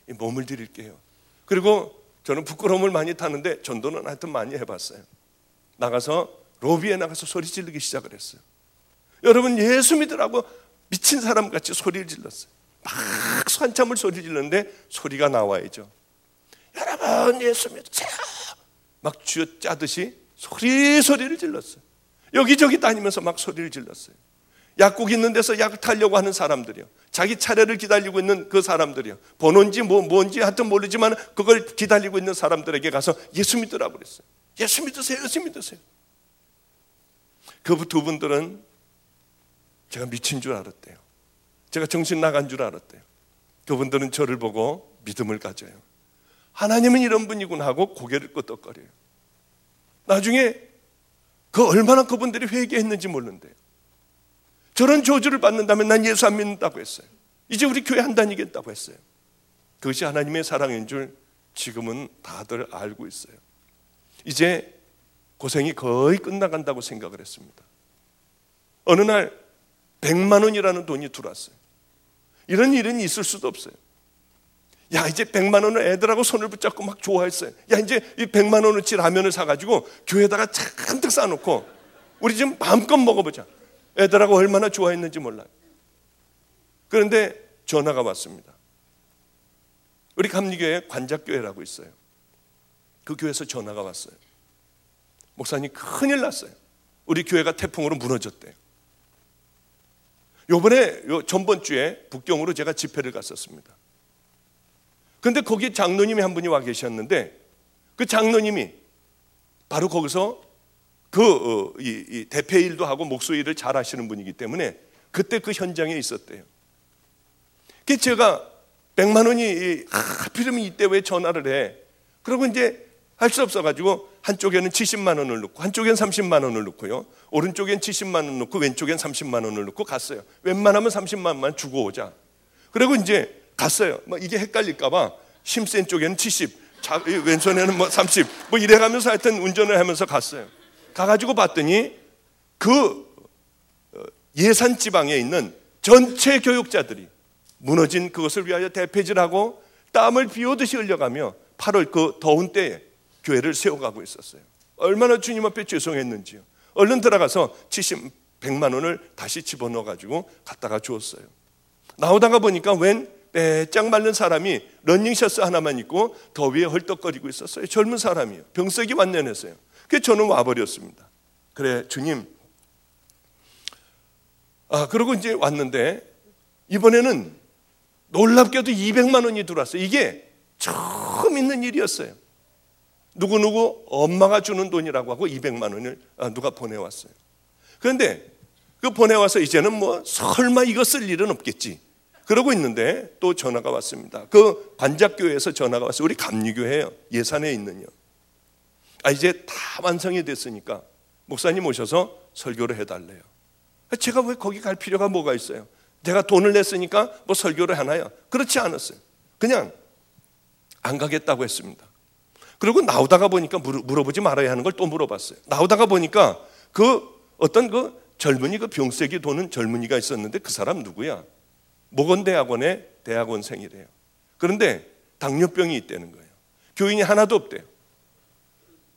이 몸을 드릴게요. 그리고 저는 부끄러움을 많이 타는데 전도는 하여튼 많이 해봤어요. 나가서 로비에 나가서 소리 지르기 시작을 했어요. 여러분 예수 믿으라고 미친 사람같이 소리를 질렀어요. 막 한참을 소리 질렀는데 소리가 나와야죠. 여러분 예수 믿으세요. 막 쥐어짜듯이 소리를 질렀어요. 여기저기 다니면서 막 소리를 질렀어요. 약국 있는 데서 약 타려고 하는 사람들이요, 자기 차례를 기다리고 있는 그 사람들이요, 번호인지 뭔지 하여튼 모르지만 그걸 기다리고 있는 사람들에게 가서 예수 믿으라고 그랬어요. 예수 믿으세요, 예수 믿으세요. 그 두 분들은 제가 미친 줄 알았대요. 제가 정신 나간 줄 알았대요. 그분들은 저를 보고 믿음을 가져요. 하나님은 이런 분이구나 하고 고개를 끄덕거려요. 나중에 그 얼마나 그분들이 회개했는지 모르는데요, 저런 저주를 받는다면 난 예수 안 믿는다고 했어요. 이제 우리 교회 안 다니겠다고 했어요. 그것이 하나님의 사랑인 줄 지금은 다들 알고 있어요. 이제 고생이 거의 끝나간다고 생각을 했습니다. 어느 날 100만 원이라는 돈이 들어왔어요. 이런 일은 있을 수도 없어요. 야, 이제 100만 원을 애들하고 손을 붙잡고 막 좋아했어요. 야, 이제 이 100만 원어치 라면을 사가지고 교회에다가 잔뜩 싸놓고 우리 좀 마음껏 먹어보자. 애들하고 얼마나 좋아했는지 몰라요. 그런데 전화가 왔습니다. 우리 감리교회 관작교회라고 있어요. 그 교회에서 전화가 왔어요. 목사님, 큰일 났어요. 우리 교회가 태풍으로 무너졌대요. 전번 주에 북경으로 제가 집회를 갔었습니다. 그런데 거기 장로님이 한 분이 와 계셨는데, 그 장로님이 바로 거기서 이 대패 일도 하고 목소 일을 잘 하시는 분이기 때문에 그때 그 현장에 있었대요. 그래서 제가 100만 원이 하필이면 이때 왜 전화를 해? 그러고 이제 할 수 없어가지고 한쪽에는 70만 원을 넣고 한쪽엔 30만 원을 넣고요, 오른쪽엔 70만 원 넣고 왼쪽엔 30만 원을 넣고 갔어요. 웬만하면 30만 원만 주고 오자. 그리고 이제 갔어요. 막 이게 헷갈릴까봐 힘센 쪽에는 70, 왼손에는 30, 이래가면서 하여튼 운전을 하면서 갔어요. 가가지고 봤더니 그 예산 지방에 있는 전체 교육자들이 무너진 그것을 위하여 대패질하고 땀을 비 오듯이 흘려가며 8월 그 더운 때에 교회를 세워가고 있었어요. 얼마나 주님 앞에 죄송했는지요. 얼른 들어가서 100만 원을 다시 집어넣어가지고 갖다가 주었어요. 나오다가 보니까 웬 빼짝 마른 사람이 러닝셔츠 하나만 입고 더위에 헐떡거리고 있었어요. 젊은 사람이요. 병석이 완연했어요. 그래서 저는 와버렸습니다. 그래, 주님. 그러고 이제 왔는데 이번에는 놀랍게도 200만 원이 들어왔어요. 이게 처음 있는 일이었어요. 누구누구 엄마가 주는 돈이라고 하고 200만 원을 누가 보내왔어요. 그런데 그 보내와서 이제는 설마 이거 쓸 일은 없겠지, 그러고 있는데 또 전화가 왔습니다. 그 관작교회에서 전화가 왔어요. 우리 감리교회예요. 예산에 있는요. 이제 다 완성이 됐으니까 목사님 오셔서 설교를 해달래요. 제가 왜 거기 갈 필요가 뭐가 있어요? 제가 돈을 냈으니까 설교를 하나요? 그렇지 않았어요. 그냥 안 가겠다고 했습니다. 그리고 나오다가 보니까 물어보지 말아야 하는 걸 또 물어봤어요. 나오다가 보니까 어떤 젊은이, 병색이 도는 젊은이가 있었는데 그 사람 누구야? 모건대학원의 대학원생이래요. 그런데 당뇨병이 있다는 거예요. 교인이 하나도 없대요.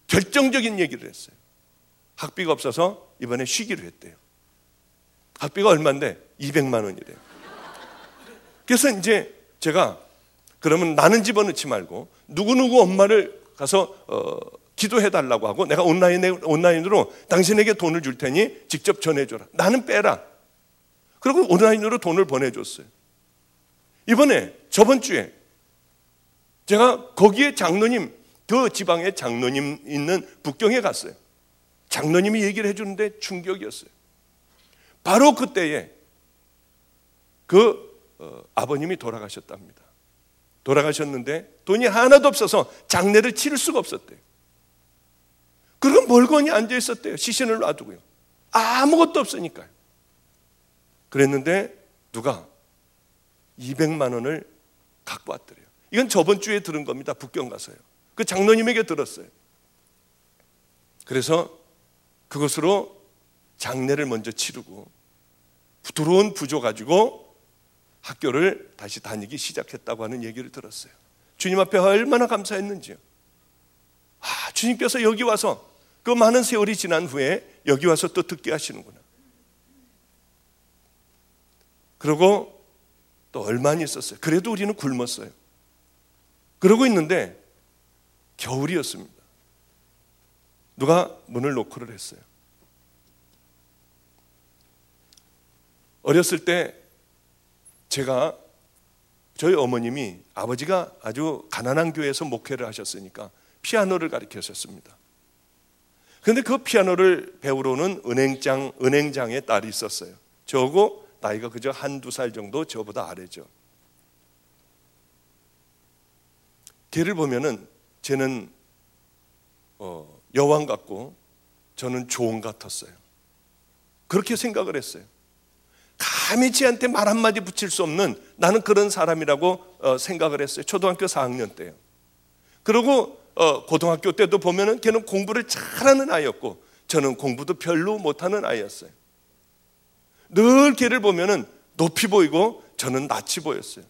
결정적인 얘기를 했어요. 학비가 없어서 이번에 쉬기로 했대요. 학비가 얼마인데? 200만 원이래요. 그래서 이제 제가 그러면 나는 집어넣지 말고 누구누구 엄마를 가서 기도해달라고 하고 내가 온라인으로 당신에게 돈을 줄 테니 직접 전해줘라. 나는 빼라. 그리고 온라인으로 돈을 보내줬어요. 이번에 저번 주에 제가 거기에 장로님, 그 지방에 장로님 있는 북경에 갔어요. 장로님이 얘기를 해주는데 충격이었어요. 바로 그때에 아버님이 돌아가셨답니다. 돌아가셨는데 돈이 하나도 없어서 장례를 치를 수가 없었대요. 그리고 멀거니 앉아 있었대요. 시신을 놔두고요. 아무것도 없으니까요. 그랬는데 누가 200만 원을 갖고 왔더래요. 이건 저번 주에 들은 겁니다. 북경 가서요. 그 장로님에게 들었어요. 그래서 그것으로 장례를 먼저 치르고 들어온 부조 가지고 학교를 다시 다니기 시작했다고 하는 얘기를 들었어요. 주님 앞에 얼마나 감사했는지요. 주님께서 여기 와서 그 많은 세월이 지난 후에 여기 와서 또 듣게 하시는구나. 그리고 또 얼마나 있었어요. 그래도 우리는 굶었어요. 그러고 있는데 겨울이었습니다. 누가 문을 노크를 했어요. 어렸을 때 제가 저희 어머님이 아버지가 아주 가난한 교회에서 목회를 하셨으니까 피아노를 가르치셨습니다. 그런데 그 피아노를 배우러는 은행장의 딸이 있었어요. 저하고 나이가 그저 한두 살 정도 저보다 아래죠. 걔를 보면은 쟤는 여왕 같고 저는 조언 같았어요. 그렇게 생각을 했어요. 감히 쟤한테 말 한마디 붙일 수 없는 나는 그런 사람이라고 생각을 했어요. 초등학교 4학년 때요. 그리고 고등학교 때도 보면은 걔는 공부를 잘하는 아이였고 저는 공부도 별로 못하는 아이였어요. 늘 걔를 보면은 높이 보이고 저는 낯이 보였어요.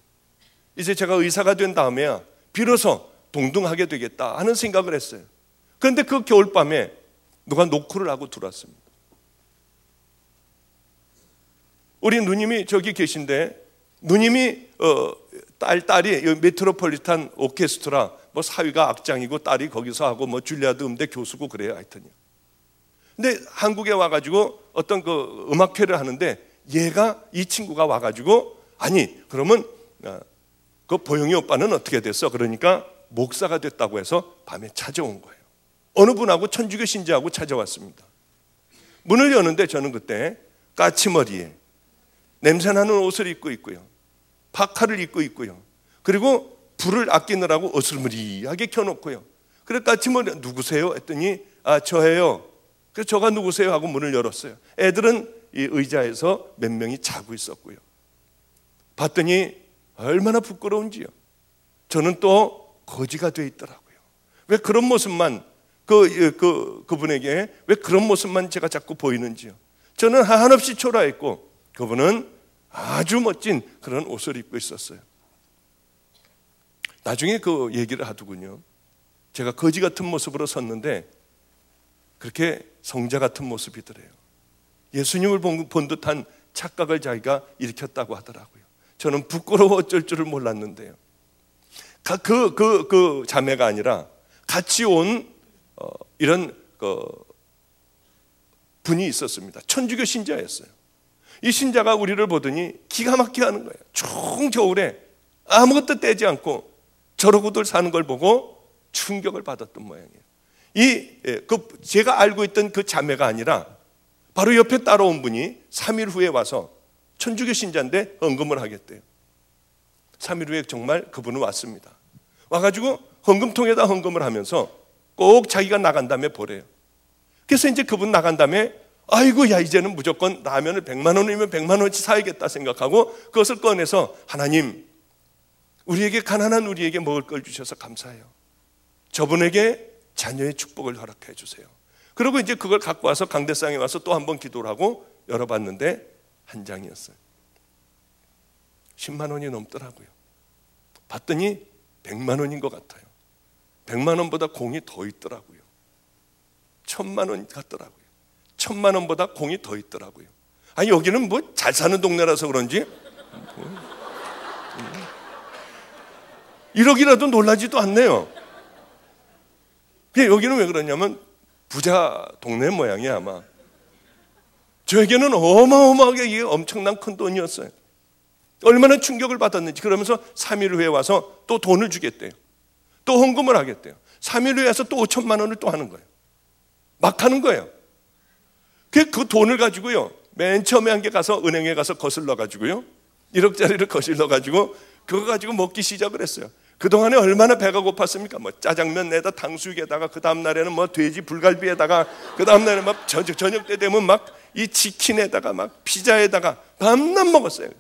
이제 제가 의사가 된 다음에야 비로소 동등하게 되겠다 하는 생각을 했어요. 그런데 그 겨울밤에 누가 노크를 하고 들어왔습니다. 우리 누님이 저기 계신데 누님이 딸이 메트로폴리탄 오케스트라 뭐 사위가 악장이고 딸이 거기서 하고 뭐 줄리아드 음대 교수고 그래요. 하여튼요. 근데 한국에 와가지고 어떤 그 음악회를 하는데 이 친구가 와가지고 아니 그러면 그 보영이 오빠는 어떻게 됐어? 그러니까 목사가 됐다고 해서 밤에 찾아온 거예요. 어느 분하고 천주교 신자하고 찾아왔습니다. 문을 여는데 저는 그때 까치머리에 냄새나는 옷을 입고 있고요. 파카를 입고 있고요. 그리고 불을 아끼느라고 어슬무리하게 켜놓고요. 그래 까치머리 누구세요? 했더니 저예요. 그래서 저가 누구세요? 하고 문을 열었어요. 애들은 이 의자에서 몇 명이 자고 있었고요. 봤더니 얼마나 부끄러운지요. 저는 또 거지가 돼 있더라고요. 왜 그런 모습만 그분에게 왜 그런 모습만 제가 자꾸 보이는지요. 저는 한없이 초라했고 그분은 아주 멋진 그런 옷을 입고 있었어요. 나중에 그 얘기를 하더군요. 제가 거지 같은 모습으로 섰는데 그렇게 성자 같은 모습이더래요. 예수님을 본 듯한 착각을 자기가 일으켰다고 하더라고요. 저는 부끄러워 어쩔 줄을 몰랐는데요. 그 자매가 아니라 같이 온 이런 분이 있었습니다. 천주교 신자였어요. 이 신자가 우리를 보더니 기가 막히게 하는 거예요. 추운 겨울에 아무것도 떼지 않고 저러고들 사는 걸 보고 충격을 받았던 모양이에요. 제가 알고 있던 그 자매가 아니라 바로 옆에 따라온 분이 3일 후에 와서 천주교 신자인데 헌금을 하겠대요. 3일 후에 정말 그분은 왔습니다. 와가지고 헌금통에다 헌금을 하면서 꼭 자기가 나간 다음에 보래요. 그래서 이제 그분 나간 다음에 아이고 야 이제는 무조건 라면을 100만 원이면 100만 원치 사야겠다 생각하고 그것을 꺼내서 하나님 우리에게 가난한 우리에게 먹을 걸 주셔서 감사해요. 저분에게 자녀의 축복을 허락해 주세요. 그리고 이제 그걸 갖고 와서 강대상에 와서 또 한 번 기도를 하고 열어봤는데 한 장이었어요. 10만 원이 넘더라고요. 봤더니 100만 원인 것 같아요. 100만 원보다 공이 더 있더라고요. 1000만 원 같더라고요. 1000만 원보다 공이 더 있더라고요. 아니 여기는 뭐 잘 사는 동네라서 그런지 1억이라도 놀라지도 않네요. 여기는 왜 그러냐면 부자 동네 모양이야 아마. 저에게는 어마어마하게 이게 엄청난 큰 돈이었어요. 얼마나 충격을 받았는지. 그러면서 3일 후에 와서 또 돈을 주겠대요. 또 헌금을 하겠대요. 3일 후에 와서 또 5천만 원을 또 하는 거예요. 막 하는 거예요. 그 돈을 가지고요 맨 처음에 한 게 가서 은행에 가서 거슬러 가지고요 1억짜리를 거슬러 가지고 그거 가지고 먹기 시작을 했어요. 그동안에 얼마나 배가 고팠습니까? 뭐 짜장면 내다 탕수육에다가 그 다음날에는 뭐 돼지 불갈비에다가 그 다음날에는 막 저녁 때 되면 막 이 치킨에다가 막 피자에다가 밤낮 먹었어요.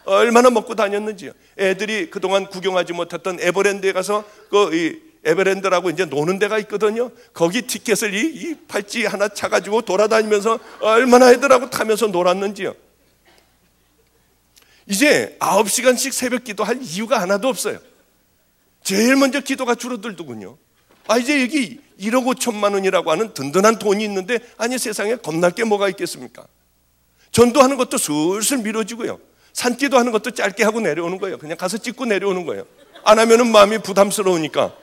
얼마나 먹고 다녔는지요. 애들이 그동안 구경하지 못했던 에버랜드에 가서 이 에버랜드라고 이제 노는 데가 있거든요. 거기 티켓을 이 팔찌 하나 차가지고 돌아다니면서 얼마나 애들하고 타면서 놀았는지요. 이제 9시간씩 새벽 기도할 이유가 하나도 없어요. 제일 먼저 기도가 줄어들더군요. 이제 여기 1억 5천만 원이라고 하는 든든한 돈이 있는데 아니 세상에 겁날 게 뭐가 있겠습니까? 전도하는 것도 슬슬 미뤄지고요. 산기도 하는 것도 짧게 하고 내려오는 거예요. 그냥 가서 찍고 내려오는 거예요. 안 하면은 마음이 부담스러우니까.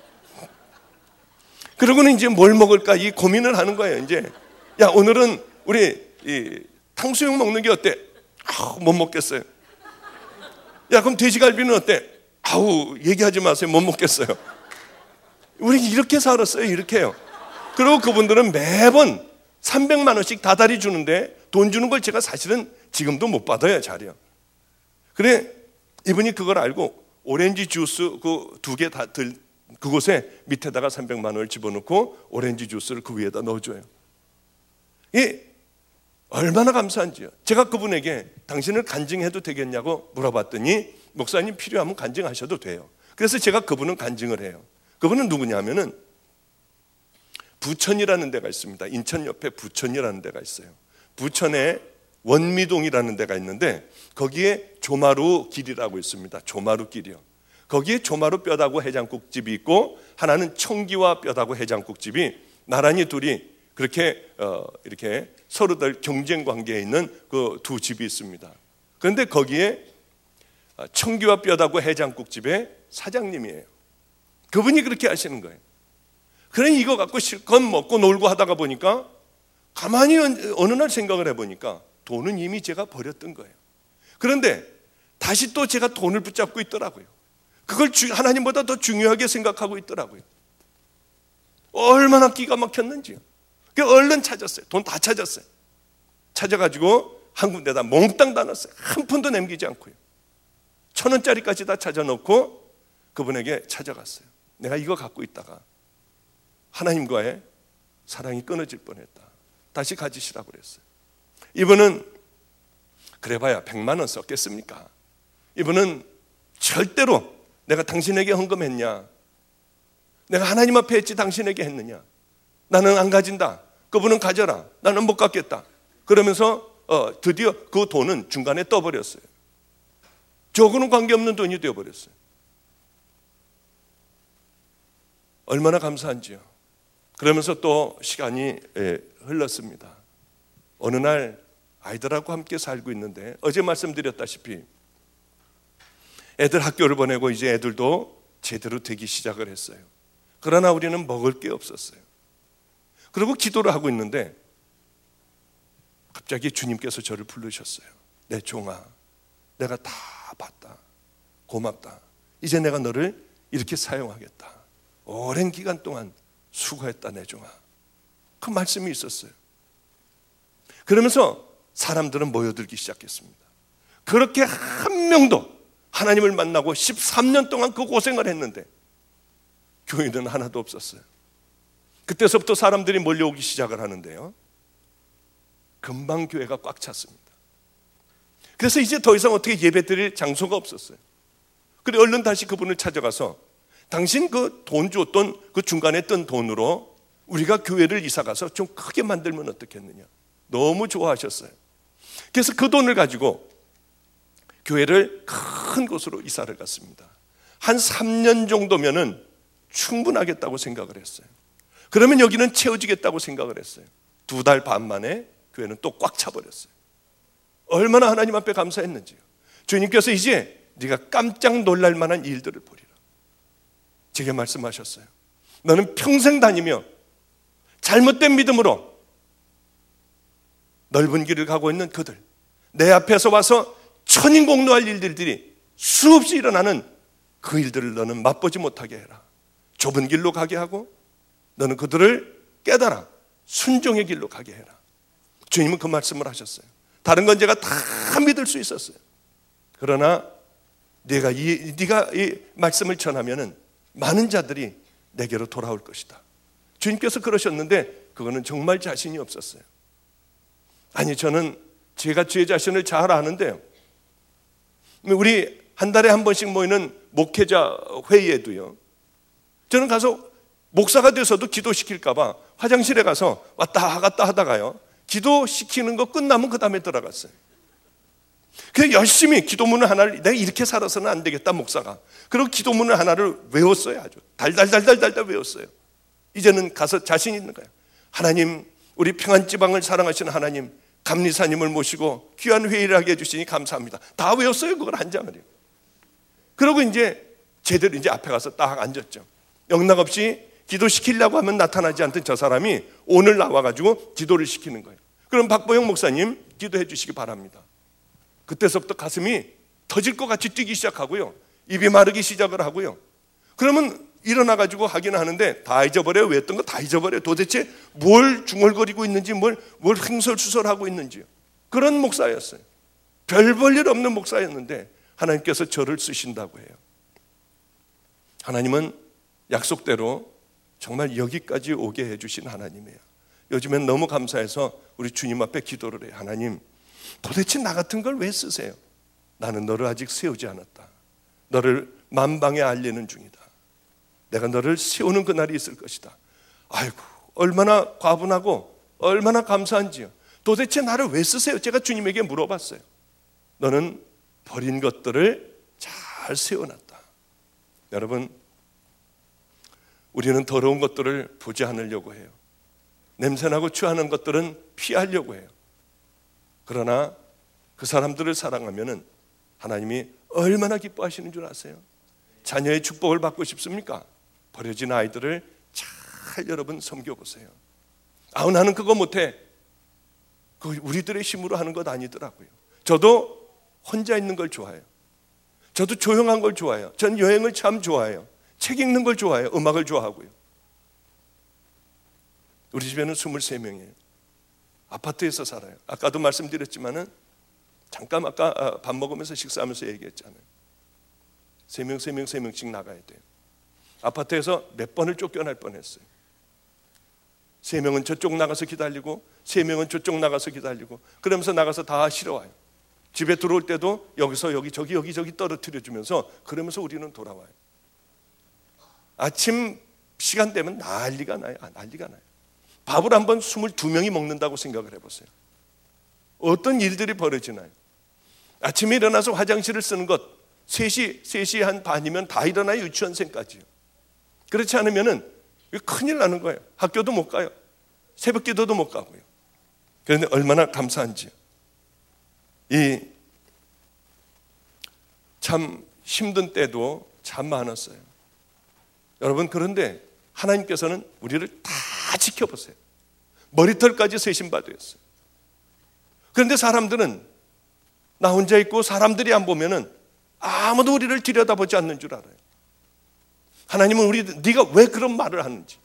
그러고는 이제 뭘 먹을까 이 고민을 하는 거예요. 이제 야, 오늘은 우리 탕수육 먹는 게 어때? 못 먹겠어요. 야, 그럼 돼지갈비는 어때? 얘기하지 마세요. 못 먹겠어요. 우리 이렇게 살았어요. 이렇게요. 그리고 그분들은 매번 300만 원씩 다달이 주는데 돈 주는 걸 제가 사실은 지금도 못 받아요. 잘이요. 그래, 이분이 그걸 알고 오렌지 주스 그 2개 다 그곳에 밑에다가 300만 원을 집어넣고 오렌지 주스를 그 위에다 넣어줘요. 이 얼마나 감사한지요. 제가 그분에게 당신을 간증해도 되겠냐고 물어봤더니 목사님 필요하면 간증하셔도 돼요. 그래서 제가 그분은 간증을 해요. 그분은 누구냐면은 부천이라는 데가 있습니다. 인천 옆에 부천이라는 데가 있어요. 부천에 원미동이라는 데가 있는데 거기에 조마루 길이라고 있습니다. 조마루 길이요. 거기에 조마루 뼈다구 해장국집이 있고 하나는 청기와 뼈다구 해장국집이 나란히 둘이 그렇게 이렇게 서로들 경쟁 관계에 있는 그 두 집이 있습니다. 그런데 거기에 청기와 뼈다구 해장국집의 사장님이에요. 그분이 그렇게 하시는 거예요. 그래 이거 갖고 실컷 먹고 놀고 하다가 보니까 가만히 어느 날 생각을 해보니까 돈은 이미 제가 버렸던 거예요. 그런데 다시 또 제가 돈을 붙잡고 있더라고요. 그걸 하나님보다 더 중요하게 생각하고 있더라고요. 얼마나 기가 막혔는지요. 그래서 얼른 찾았어요. 돈 다 찾았어요. 찾아가지고 한 군데다 몽땅 다 넣었어요. 한 푼도 남기지 않고요. 1,000원짜리까지 다 찾아놓고 그분에게 찾아갔어요. 내가 이거 갖고 있다가 하나님과의 사랑이 끊어질 뻔했다. 다시 가지시라고 그랬어요. 이분은 그래봐야 100만 원 썼겠습니까? 이분은 절대로 내가 당신에게 헌금했냐, 내가 하나님 앞에 했지 당신에게 했느냐, 나는 안 가진다, 그분은 가져라, 나는 못 갖겠다. 그러면서 드디어 그 돈은 중간에 떠버렸어요. 저거는 관계없는 돈이 되어버렸어요. 얼마나 감사한지요. 그러면서 또 시간이 흘렀습니다. 어느 날 아이들하고 함께 살고 있는데 어제 말씀드렸다시피 애들 학교를 보내고 이제 애들도 제대로 되기 시작을 했어요. 그러나 우리는 먹을 게 없었어요. 그리고 기도를 하고 있는데 갑자기 주님께서 저를 부르셨어요. 내 종아, 내가 다 봤다. 고맙다. 이제 내가 너를 이렇게 사용하겠다. 오랜 기간 동안 수고했다 내 종아. 그 말씀이 있었어요. 그러면서 사람들은 모여들기 시작했습니다. 그렇게 한 명도 하나님을 만나고 13년 동안 그 고생을 했는데 교회는 하나도 없었어요. 그때서부터 사람들이 몰려오기 시작을 하는데요, 금방 교회가 꽉 찼습니다. 그래서 이제 더 이상 어떻게 예배드릴 장소가 없었어요. 그래 얼른 다시 그분을 찾아가서 당신 그 돈 줬던 그 중간에 뜬 돈으로 우리가 교회를 이사가서 좀 크게 만들면 어떻겠느냐. 너무 좋아하셨어요. 그래서 그 돈을 가지고 교회를 큰 곳으로 이사를 갔습니다. 한 3년 정도면은 충분하겠다고 생각을 했어요. 그러면 여기는 채워지겠다고 생각을 했어요. 2달 반 만에 교회는 또 꽉 차버렸어요. 얼마나 하나님 앞에 감사했는지요. 주님께서 이제 네가 깜짝 놀랄 만한 일들을 보리라. 제게 말씀하셨어요. 너는 평생 다니며 잘못된 믿음으로 넓은 길을 가고 있는 그들, 내 앞에서 와서 천인공노할 일들이 수없이 일어나는 그 일들을 너는 맛보지 못하게 해라. 좁은 길로 가게 하고 너는 그들을 깨달아 순종의 길로 가게 해라. 주님은 그 말씀을 하셨어요. 다른 건 제가 다 믿을 수 있었어요. 그러나 네가 이 말씀을 전하면은 많은 자들이 내게로 돌아올 것이다. 주님께서 그러셨는데 그거는 정말 자신이 없었어요. 아니, 저는 제가 제 자신을 잘 아는데요, 우리 한 달에 한 번씩 모이는 목회자 회의에도요, 저는 가서 목사가 돼서도 기도시킬까 봐 화장실에 가서 왔다 갔다 하다가요, 기도시키는 거 끝나면 그 다음에 들어갔어요. 그래서 열심히 기도문을 하나를, 내가 이렇게 살아서는 안 되겠다 목사가, 그리고 기도문을 하나를 외웠어요. 아주 달달달달달달 외웠어요. 이제는 가서 자신 있는 거예요. 하나님, 우리 평안지방을 사랑하시는 하나님, 감리사님을 모시고 귀한 회의를 하게 해주시니 감사합니다. 다 외웠어요. 그걸 한 장을요. 그러고 이제 제대로 이제 앞에 가서 딱 앉았죠. 영락없이 기도시키려고 하면 나타나지 않던 저 사람이 오늘 나와가지고 기도를 시키는 거예요. 그럼 박보영 목사님 기도해 주시기 바랍니다. 그때서부터 가슴이 터질 것 같이 뛰기 시작하고요, 입이 마르기 시작을 하고요. 그러면 일어나가지고 하기는 하는데 다 잊어버려요. 왜 했던 거 다 잊어버려요. 도대체 뭘 중얼거리고 있는지, 뭘 횡설수설하고 있는지요. 그런 목사였어요. 별 볼 일 없는 목사였는데 하나님께서 저를 쓰신다고 해요. 하나님은 약속대로 정말 여기까지 오게 해주신 하나님이에요. 요즘엔 너무 감사해서 우리 주님 앞에 기도를 해요. 하나님, 도대체 나 같은 걸 왜 쓰세요? 나는 너를 아직 세우지 않았다. 너를 만방에 알리는 중이다. 내가 너를 세우는 그날이 있을 것이다. 아이고, 얼마나 과분하고 얼마나 감사한지요. 도대체 나를 왜 쓰세요? 제가 주님에게 물어봤어요. 너는 버린 것들을 잘 세워놨다. 여러분, 우리는 더러운 것들을 보지 않으려고 해요. 냄새나고 취하는 것들은 피하려고 해요. 그러나 그 사람들을 사랑하면은 하나님이 얼마나 기뻐하시는 줄 아세요? 자녀의 축복을 받고 싶습니까? 버려진 아이들을 잘 여러분 섬겨보세요. 아우, 나는 그거 못해. 그 우리들의 힘으로 하는 것 아니더라고요. 저도 혼자 있는 걸 좋아해요. 저도 조용한 걸 좋아해요. 전 여행을 참 좋아해요. 책 읽는 걸 좋아해요. 음악을 좋아하고요. 우리 집에는 23명이에요. 아파트에서 살아요. 아까도 말씀드렸지만은 잠깐 아까 밥 먹으면서 식사하면서 얘기했잖아요. 3명씩 나가야 돼요. 아파트에서 몇 번을 쫓겨날 뻔했어요. 3명은 저쪽 나가서 기다리고 3명은 저쪽 나가서 기다리고, 그러면서 나가서 다 쉬러 와요. 집에 들어올 때도 여기서 여기 저기 떨어뜨려 주면서, 그러면서 우리는 돌아와요. 아침 시간 되면 난리가 나요. 난리가 나요. 밥을 한번 22명이 먹는다고 생각을 해보세요. 어떤 일들이 벌어지나요? 아침에 일어나서 화장실을 쓰는 것 3시 한 반이면 다 일어나요. 유치원생까지요. 그렇지 않으면은 큰일 나는 거예요. 학교도 못 가요. 새벽 기도도 못 가고요. 그런데 얼마나 감사한지요. 이 참 힘든 때도 참 많았어요. 여러분, 그런데 하나님께서는 우리를 다 지켜보세요. 머리털까지 세심받으셨어요. 그런데 사람들은 나 혼자 있고 사람들이 안 보면은 아무도 우리를 들여다보지 않는 줄 알아요. 하나님은 네가 왜 그런 말을 하는지,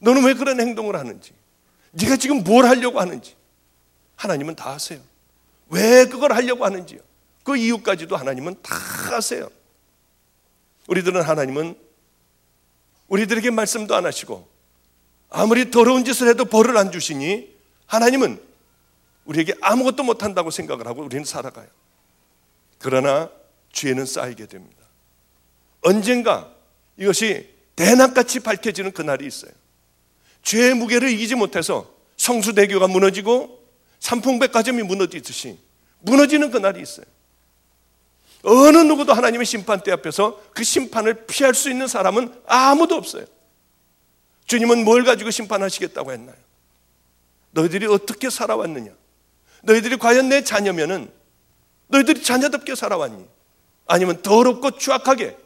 너는 왜 그런 행동을 하는지, 네가 지금 뭘 하려고 하는지 하나님은 다 아세요. 왜 그걸 하려고 하는지요, 그 이유까지도 하나님은 다 아세요. 하나님은 우리들에게 말씀도 안 하시고 아무리 더러운 짓을 해도 벌을 안 주시니 하나님은 우리에게 아무것도 못한다고 생각을 하고 우리는 살아가요. 그러나 죄는 쌓이게 됩니다. 언젠가 이것이 대낮같이 밝혀지는 그날이 있어요. 죄의 무게를 이기지 못해서 성수대교가 무너지고 삼풍백화점이 무너지듯이 무너지는 그날이 있어요. 어느 누구도 하나님의 심판대 앞에서 그 심판을 피할 수 있는 사람은 아무도 없어요. 주님은 뭘 가지고 심판하시겠다고 했나요? 너희들이 어떻게 살아왔느냐? 너희들이 과연 내 자녀면은 너희들이 자녀답게 살아왔니? 아니면 더럽고 추악하게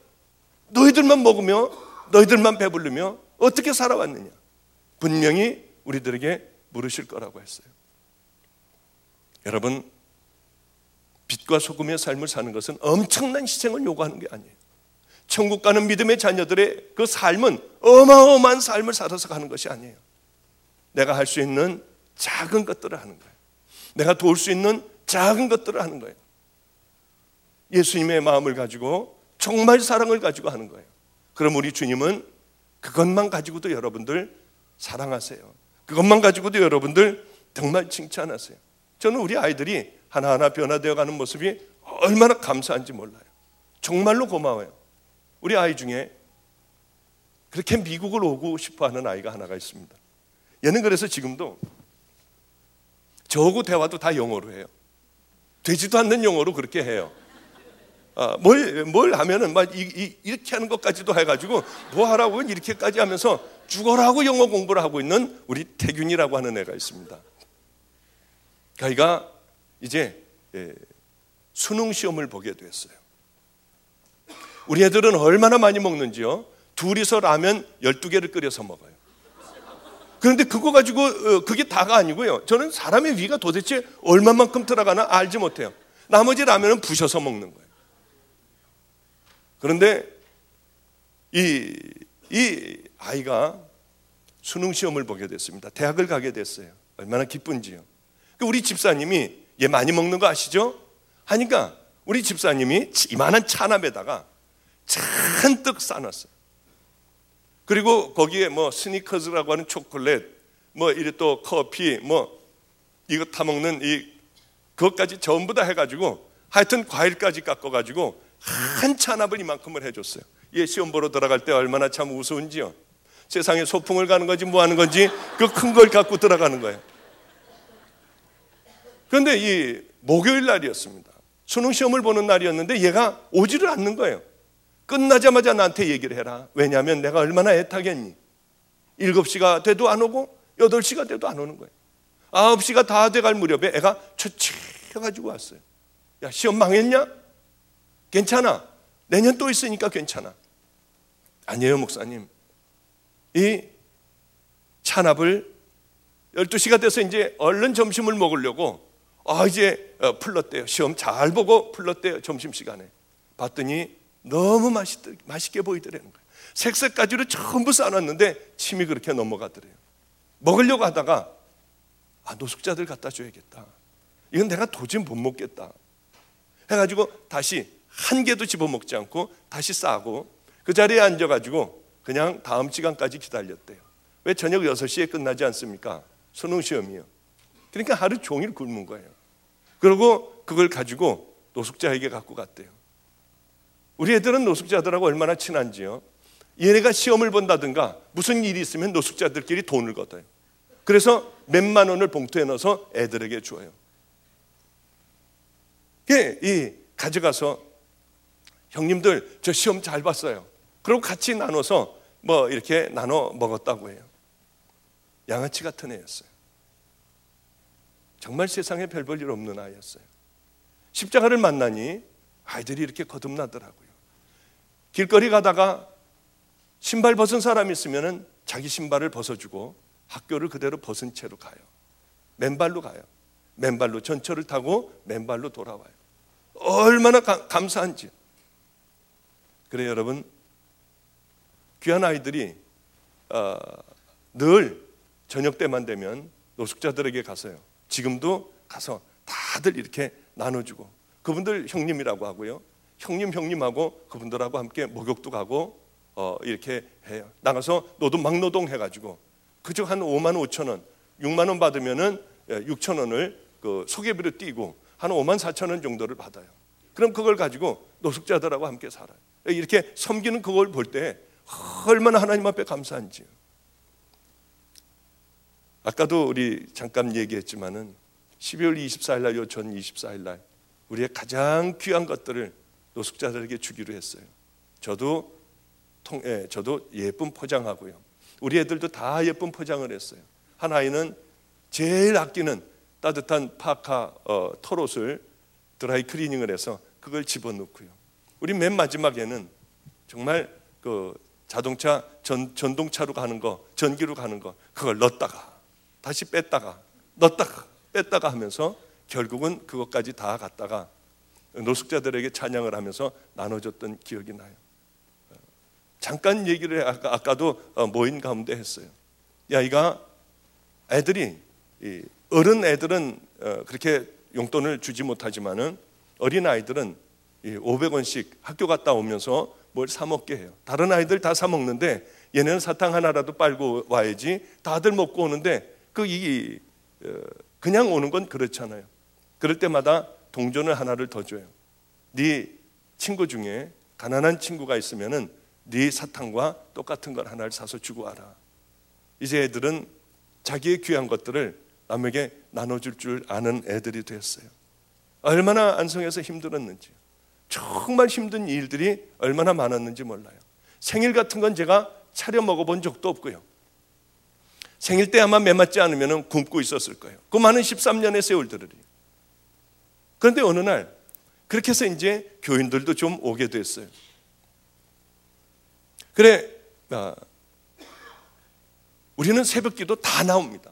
너희들만 먹으며 너희들만 배부르며 어떻게 살아왔느냐? 분명히 우리들에게 물으실 거라고 했어요. 여러분, 빛과 소금의 삶을 사는 것은 엄청난 희생을 요구하는 게 아니에요. 천국 가는 믿음의 자녀들의 그 삶은 어마어마한 삶을 살아서 가는 것이 아니에요. 내가 할 수 있는 작은 것들을 하는 거예요. 내가 도울 수 있는 작은 것들을 하는 거예요. 예수님의 마음을 가지고 정말 사랑을 가지고 하는 거예요. 그럼 우리 주님은 그것만 가지고도 여러분들 사랑하세요. 그것만 가지고도 여러분들 정말 칭찬하세요. 저는 우리 아이들이 하나하나 변화되어 가는 모습이 얼마나 감사한지 몰라요. 정말로 고마워요. 우리 아이 중에 그렇게 미국을 오고 싶어하는 아이가 하나가 있습니다. 얘는 그래서 지금도 저하고 대화도 다 영어로 해요. 되지도 않는 영어로 그렇게 해요. 뭘 하면은 막 이렇게 하는 것까지도 해가지고 뭐 하라고 이렇게까지 하면서 죽어라고 영어 공부를 하고 있는 우리 태균이라고 하는 애가 있습니다. 그이가 이제 수능 시험을 보게 됐어요. 우리 애들은 얼마나 많이 먹는지요? 둘이서 라면 12개를 끓여서 먹어요. 그런데 그거 가지고 그게 다가 아니고요. 저는 사람의 위가 도대체 얼마만큼 들어가나 알지 못해요. 나머지 라면은 부셔서 먹는 거예요. 그런데 이 아이가 수능 시험을 보게 됐습니다. 대학을 가게 됐어요. 얼마나 기쁜지요. 우리 집사님이 얘 많이 먹는 거 아시죠? 하니까 우리 집사님이 이만한 찬압에다가 잔뜩 싸놨어요. 그리고 거기에 뭐 스니커즈라고 하는 초콜릿, 뭐 이래 또 커피, 뭐 이거 타 먹는 그것까지 전부 다 해가지고 하여튼 과일까지 깎아가지고 한 찬압을 이만큼을 해줬어요. 얘 시험 보러 들어갈 때 얼마나 참 우스운지요. 세상에 소풍을 가는 건지 뭐 하는 건지 그 큰 걸 갖고 들어가는 거예요. 그런데 이 목요일 날이었습니다. 수능 시험을 보는 날이었는데 얘가 오지를 않는 거예요. 끝나자마자 나한테 얘기를 해라. 왜냐하면 내가 얼마나 애타겠니. 7시가 돼도 안 오고 8시가 돼도 안 오는 거예요. 9시가 다 돼갈 무렵에 애가 초췌해가지고 왔어요. 야, 시험 망했냐? 괜찮아. 내년 또 있으니까 괜찮아. 아니에요, 목사님. 이 찬압을 12시가 돼서 이제 얼른 점심을 먹으려고 이제 풀렀대요. 시험 잘 보고 풀렀대요. 점심시간에. 봤더니 너무 맛있게 보이더라는 거예요. 색색까지로 전부 싸놨는데 침이 그렇게 넘어가더래요. 먹으려고 하다가 노숙자들 갖다 줘야겠다. 이건 내가 도저히 못 먹겠다. 해가지고 다시 한 개도 집어먹지 않고 다시 싸고 그 자리에 앉아가지고 그냥 다음 시간까지 기다렸대요. 왜 저녁 6시에 끝나지 않습니까? 수능 시험이요. 그러니까 하루 종일 굶은 거예요. 그리고 그걸 가지고 노숙자에게 갖고 갔대요. 우리 애들은 노숙자들하고 얼마나 친한지요. 얘네가 시험을 본다든가 무슨 일이 있으면 노숙자들끼리 돈을 걷어요. 그래서 몇만 원을 봉투에 넣어서 애들에게 줘요. 가져가서 형님들 저 시험 잘 봤어요. 그리고 같이 나눠서 뭐 이렇게 나눠 먹었다고 해요. 양아치 같은 애였어요. 정말 세상에 별 볼 일 없는 아이였어요. 십자가를 만나니 아이들이 이렇게 거듭나더라고요. 길거리 가다가 신발 벗은 사람이 있으면 자기 신발을 벗어주고 학교를 그대로 벗은 채로 가요. 맨발로 가요. 맨발로 전철을 타고 맨발로 돌아와요. 얼마나 감사한지. 그래 여러분, 귀한 아이들이 늘 저녁 때만 되면 노숙자들에게 가서요. 지금도 가서 다들 이렇게 나눠주고 그분들 형님이라고 하고요. 형님하고 그분들하고 함께 목욕도 가고 이렇게 해요. 나가서 노동 해가지고 그저 한 5만 5천 원, 6만 원 받으면은 6천 원을 그 소개비로 띄고 한 5만 4천 원 정도를 받아요. 그럼 그걸 가지고 노숙자들하고 함께 살아요. 이렇게 섬기는 그걸 볼 때 얼마나 하나님 앞에 감사한지요. 아까도 우리 잠깐 얘기했지만은 12월 24일 날, 요전 24일 날 우리의 가장 귀한 것들을 노숙자들에게 주기로 했어요. 저도 예쁜 포장하고요. 우리 애들도 다 예쁜 포장을 했어요. 한 아이는 제일 아끼는 따뜻한 파카 털옷을 드라이 클리닝을 해서 그걸 집어넣고요. 우리 맨 마지막에는 정말 그 자동차 전동차로 가는 거, 전기로 가는 거 그걸 넣었다가 다시 뺐다가 넣었다가 뺐다가 하면서 결국은 그것까지 다 갖다가 노숙자들에게 찬양을 하면서 나눠줬던 기억이 나요. 잠깐 얘기를 아까도 모임 가운데 했어요. 애들이 어른 애들은 그렇게 용돈을 주지 못하지만은 어린 아이들은 500원씩 학교 갔다 오면서 뭘 사 먹게 해요. 다른 아이들 다 사 먹는데 얘네는 사탕 하나라도 빨고 와야지. 다들 먹고 오는데 그냥 오는 건 그렇잖아요. 그럴 때마다 동전을 하나를 더 줘요. 네 친구 중에 가난한 친구가 있으면은 네 사탕과 똑같은 걸 하나를 사서 주고 와라. 이제 애들은 자기의 귀한 것들을 남에게 나눠줄 줄 아는 애들이 됐어요. 얼마나 안성에서 힘들었는지, 정말 힘든 일들이 얼마나 많았는지 몰라요. 생일 같은 건 제가 차려 먹어본 적도 없고요. 생일 때 아마 매맞지 않으면 굶고 있었을 거예요. 그 많은 13년의 세월들이. 그런데 어느 날 그렇게 해서 이제 교인들도 좀 오게 됐어요. 그래 우리는 새벽기도 다 나옵니다.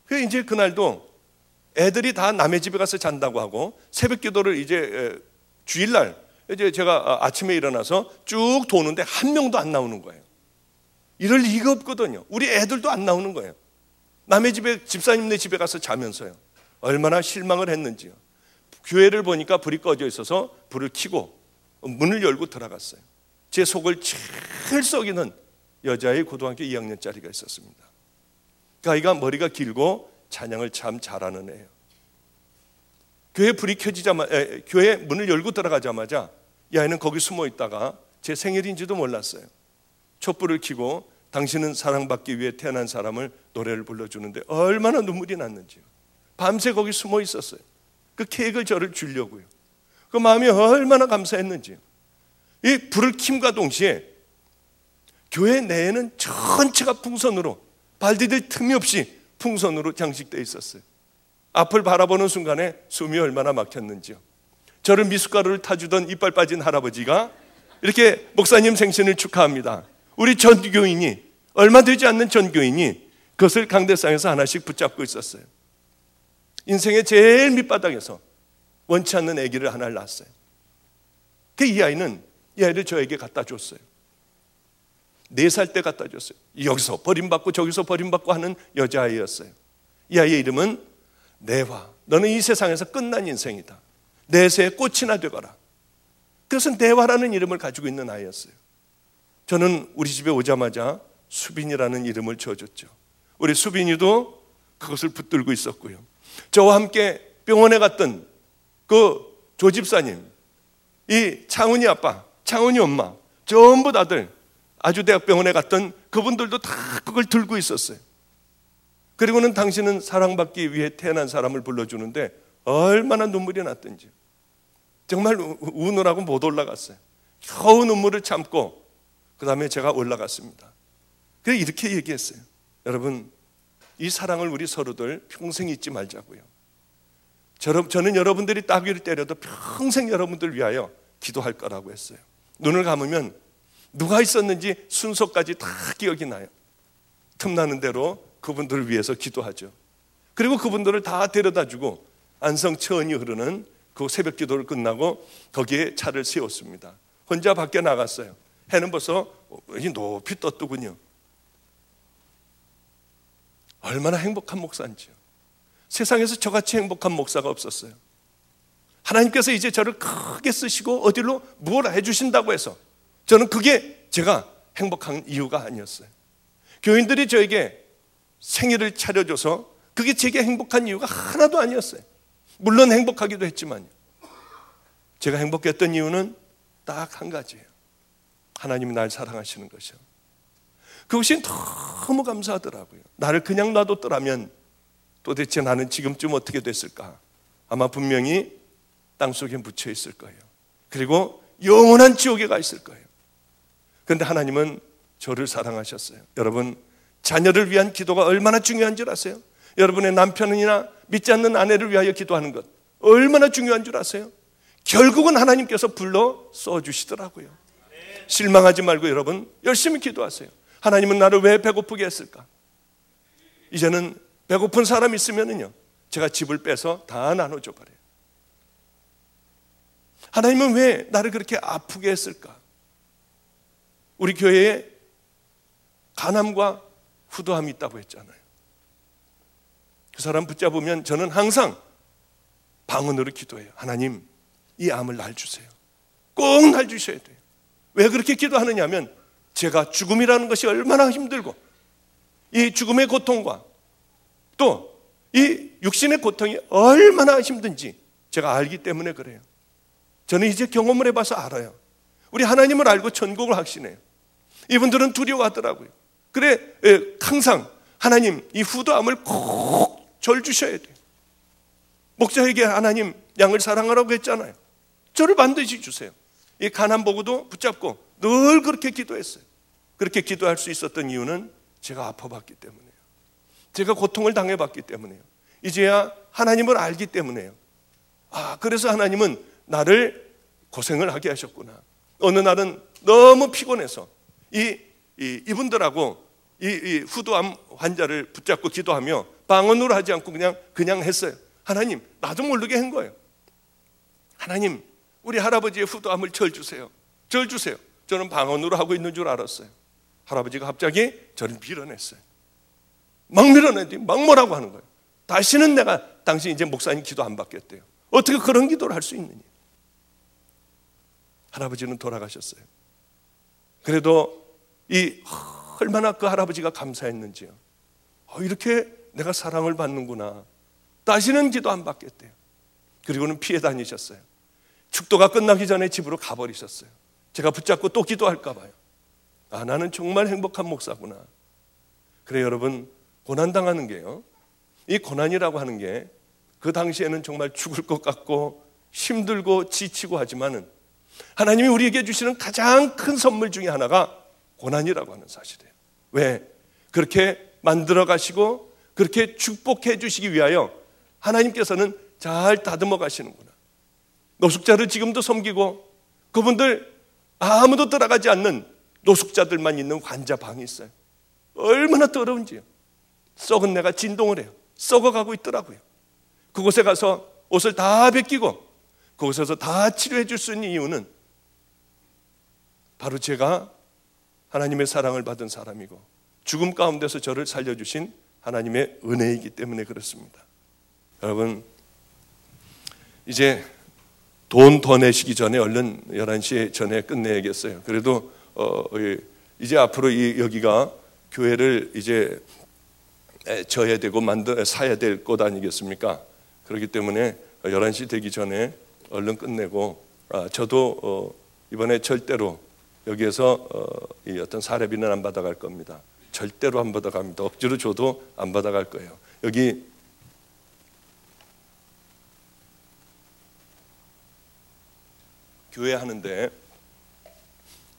그래서 이제 그날도 애들이 다 남의 집에 가서 잔다고 하고 새벽기도를 이제 주일날 이제 제가 아침에 일어나서 쭉 도는데 한 명도 안 나오는 거예요. 이럴 리가 없거든요. 우리 애들도 안 나오는 거예요. 남의 집에, 집사님네 집에 가서 자면서요. 얼마나 실망을 했는지요. 교회를 보니까 불이 꺼져 있어서 불을 켜고 문을 열고 들어갔어요. 제 속을 제일 썩이는 여자의 고등학교 2학년짜리가 있었습니다. 그 아이가 머리가 길고 찬양을 참 잘하는 애예요. 교회 불이 켜지자마자, 교회 문을 열고 들어가자마자 이 아이는 거기 숨어 있다가 제 생일인지도 몰랐어요. 촛불을 켜고 당신은 사랑받기 위해 태어난 사람을 노래를 불러주는데 얼마나 눈물이 났는지요. 밤새 거기 숨어 있었어요. 그 케이크를 저를 주려고요. 그 마음이 얼마나 감사했는지요. 이 불을 킴과 동시에 교회 내에는 전체가 풍선으로, 발 디딜 틈이 없이 풍선으로 장식되어 있었어요. 앞을 바라보는 순간에 숨이 얼마나 막혔는지요. 저를 미숫가루를 타주던 이빨 빠진 할아버지가 이렇게 목사님 생신을 축하합니다. 우리 전교인이, 얼마 되지 않는 전교인이 그것을 강대상에서 하나씩 붙잡고 있었어요. 인생의 제일 밑바닥에서 원치 않는 아기를 하나를 낳았어요. 이 아이를 저에게 갖다 줬어요. 4살 때 갖다 줬어요. 여기서 버림받고 저기서 버림받고 하는 여자아이였어요. 이 아이의 이름은 내화. 너는 이 세상에서 끝난 인생이다. 내새에 꽃이나 되거라. 그래서 내화라는 이름을 가지고 있는 아이였어요. 저는 우리 집에 오자마자 수빈이라는 이름을 지어줬죠. 우리 수빈이도 그것을 붙들고 있었고요. 저와 함께 병원에 갔던 그 조집사님, 이 창훈이 아빠, 창훈이 엄마, 전부 다들 아주대학병원에 갔던 그분들도 다 그걸 들고 있었어요. 그리고는 당신은 사랑받기 위해 태어난 사람을 불러주는데 얼마나 눈물이 났던지. 정말 우느라고 못 올라갔어요. 겨우 눈물을 참고 그 다음에 제가 올라갔습니다. 그래서 이렇게 얘기했어요. 여러분, 이 사랑을 우리 서로들 평생 잊지 말자고요. 저는 여러분들이 따귀를 때려도 평생 여러분들 위하여 기도할 거라고 했어요. 눈을 감으면 누가 있었는지 순서까지 다 기억이 나요. 틈나는 대로 그분들을 위해서 기도하죠. 그리고 그분들을 다 데려다주고 안성천이 흐르는 그 새벽 기도를 끝나고 거기에 차를 세웠습니다. 혼자 밖에 나갔어요. 해는 벌써 높이 떴더군요. 얼마나 행복한 목사인지요. 세상에서 저같이 행복한 목사가 없었어요. 하나님께서 이제 저를 크게 쓰시고 어디로 무엇을 해주신다고 해서 저는 그게 제가 행복한 이유가 아니었어요. 교인들이 저에게 생일을 차려줘서 그게 제게 행복한 이유가 하나도 아니었어요. 물론 행복하기도 했지만요. 제가 행복했던 이유는 딱 한 가지예요. 하나님이 날 사랑하시는 것이요. 그것이 너무 감사하더라고요. 나를 그냥 놔뒀더라면 도대체 나는 지금쯤 어떻게 됐을까? 아마 분명히 땅속에 묻혀 있을 거예요. 그리고 영원한 지옥에 가 있을 거예요. 그런데 하나님은 저를 사랑하셨어요. 여러분, 자녀를 위한 기도가 얼마나 중요한 줄 아세요? 여러분의 남편이나 믿지 않는 아내를 위하여 기도하는 것 얼마나 중요한 줄 아세요? 결국은 하나님께서 불러 써주시더라고요. 실망하지 말고 여러분 열심히 기도하세요. 하나님은 나를 왜 배고프게 했을까? 이제는 배고픈 사람 있으면은요, 제가 집을 빼서 다 나눠줘 버려요. 하나님은 왜 나를 그렇게 아프게 했을까? 우리 교회에 간암과 후두암이 있다고 했잖아요. 그 사람 붙잡으면 저는 항상 방언으로 기도해요. 하나님, 이 암을 날 주세요. 꼭 날 주셔야 돼요. 왜 그렇게 기도하느냐 하면 제가 죽음이라는 것이 얼마나 힘들고 이 죽음의 고통과 또 이 육신의 고통이 얼마나 힘든지 제가 알기 때문에 그래요. 저는 이제 경험을 해봐서 알아요. 우리 하나님을 알고 천국을 확신해요. 이분들은 두려워하더라고요. 그래, 항상 하나님 이 후두암을 꼭 절 주셔야 돼요. 목자에게 하나님 양을 사랑하라고 했잖아요. 저를 반드시 주세요. 이 가난 보고도 붙잡고 늘 그렇게 기도했어요. 그렇게 기도할 수 있었던 이유는 제가 아파봤기 때문이에요. 제가 고통을 당해봤기 때문이에요. 이제야 하나님을 알기 때문이에요. 그래서 하나님은 나를 고생을 하게 하셨구나. 어느 날은 너무 피곤해서 이분들하고 이 후두암 환자를 붙잡고 기도하며 방언으로 하지 않고 그냥 했어요. 하나님, 나도 모르게 한 거예요. 하나님, 우리 할아버지의 후두암을 절 주세요. 절 주세요. 저는 방언으로 하고 있는 줄 알았어요. 할아버지가 갑자기 저를 밀어냈어요. 막 밀어내더니 막 뭐라고 하는 거예요. 다시는 당신 이제 목사님 기도 안 받겠대요. 어떻게 그런 기도를 할 수 있느냐. 할아버지는 돌아가셨어요. 그래도 얼마나 그 할아버지가 감사했는지요. 이렇게 내가 사랑을 받는구나. 다시는 기도 안 받겠대요. 그리고는 피해 다니셨어요. 축도가 끝나기 전에 집으로 가버리셨어요. 제가 붙잡고 또 기도할까 봐요. 나는 정말 행복한 목사구나. 그래, 여러분, 고난당하는 게요, 이 고난이라고 하는 게 그 당시에는 정말 죽을 것 같고 힘들고 지치고 하지만은 하나님이 우리에게 주시는 가장 큰 선물 중에 하나가 고난이라고 하는 사실이에요. 왜? 그렇게 만들어 가시고 그렇게 축복해 주시기 위하여 하나님께서는 잘 다듬어 가시는구나. 노숙자를 지금도 섬기고 그분들 아무도 들어가지 않는 노숙자들만 있는 환자방이 있어요. 얼마나 더러운지요. 썩은 내가 진동을 해요. 썩어가고 있더라고요. 그곳에 가서 옷을 다 벗기고 그곳에서 다 치료해 줄 수 있는 이유는 바로 제가 하나님의 사랑을 받은 사람이고 죽음 가운데서 저를 살려주신 하나님의 은혜이기 때문에 그렇습니다. 여러분, 이제 돈 더 내시기 전에 얼른 11시 전에 끝내야겠어요. 그래도 이제 앞으로 여기가 교회를 이제 져야 되고 사야 될 곳 아니겠습니까? 그렇기 때문에 11시 되기 전에 얼른 끝내고, 저도 이번에 절대로 여기에서 이 어떤 사례비는 안 받아갈 겁니다. 절대로 안 받아갑니다. 억지로 줘도 안 받아갈 거예요. 여기 교회 하는데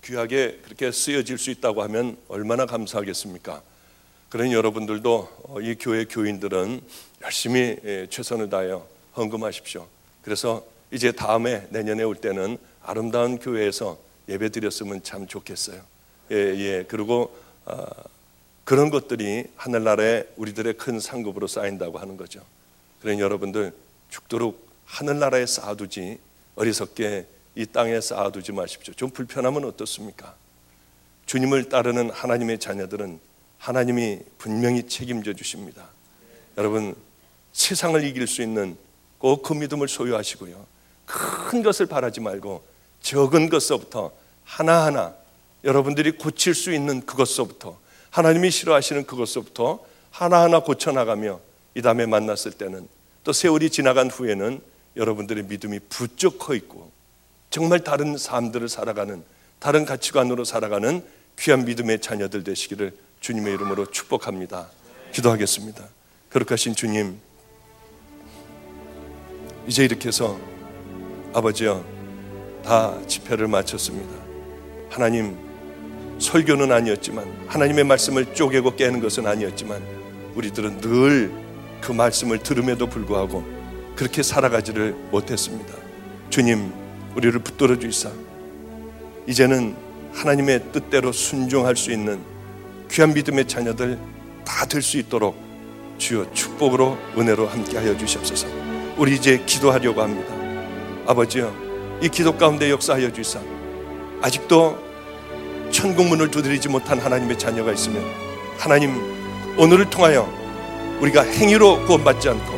귀하게 그렇게 쓰여질 수 있다고 하면 얼마나 감사하겠습니까? 그러니 여러분들도 이 교회 교인들은 열심히 최선을 다하여 헌금하십시오. 그래서 이제 다음에 내년에 올 때는 아름다운 교회에서 예배 드렸으면 참 좋겠어요. 그리고 그런 것들이 하늘나라에 우리들의 큰 상급으로 쌓인다고 하는 거죠. 그러니 여러분들 죽도록 하늘나라에 쌓아두지 어리석게 이 땅에 쌓아두지 마십시오. 좀 불편하면 어떻습니까? 주님을 따르는 하나님의 자녀들은 하나님이 분명히 책임져 주십니다. 여러분, 세상을 이길 수 있는 꼭 그 믿음을 소유하시고요, 큰 것을 바라지 말고 적은 것서부터 하나하나 여러분들이 고칠 수 있는 그것서부터, 하나님이 싫어하시는 그것서부터 하나하나 고쳐나가며 이 다음에 만났을 때는, 또 세월이 지나간 후에는 여러분들의 믿음이 부쩍 커 있고 정말 다른 삶들을 살아가는, 다른 가치관으로 살아가는 귀한 믿음의 자녀들 되시기를 주님의 이름으로 축복합니다. 기도하겠습니다. 거룩하신 주님, 이제 이렇게 해서 아버지여 다 집회를 마쳤습니다. 하나님, 설교는 아니었지만, 하나님의 말씀을 쪼개고 깨는 것은 아니었지만, 우리들은 늘 그 말씀을 들음에도 불구하고 그렇게 살아가지를 못했습니다. 주님, 우리를 붙들어 주시사 이제는 하나님의 뜻대로 순종할 수 있는 귀한 믿음의 자녀들 다 될 수 있도록 주여 축복으로 은혜로 함께하여 주시옵소서. 우리 이제 기도하려고 합니다. 아버지여, 이 기도 가운데 역사하여 주시사 아직도 천국문을 두드리지 못한 하나님의 자녀가 있으면, 하나님, 오늘을 통하여 우리가 행위로 구원받지 않고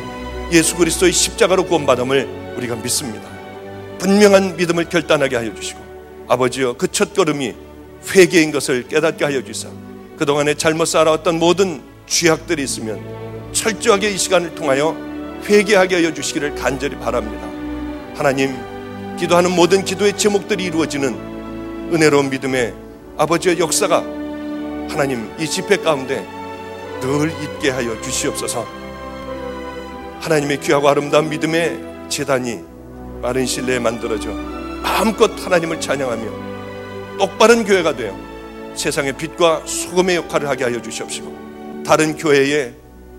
예수 그리스도의 십자가로 구원받음을 우리가 믿습니다. 분명한 믿음을 결단하게 하여 주시고, 아버지여, 그 첫걸음이 회개인 것을 깨닫게 하여 주시사 그동안에 잘못 살아왔던 모든 죄악들이 있으면 철저하게 이 시간을 통하여 회개하게 하여 주시기를 간절히 바랍니다. 하나님, 기도하는 모든 기도의 제목들이 이루어지는 은혜로운 믿음의 아버지의 역사가 하나님 이 집회 가운데 늘 있게 하여 주시옵소서. 하나님의 귀하고 아름다운 믿음의 제단이 마른 신뢰에 만들어져 마음껏 하나님을 찬양하며 똑바른 교회가 되어 세상의 빛과 소금의 역할을 하게 하여 주시옵시고, 다른 교회의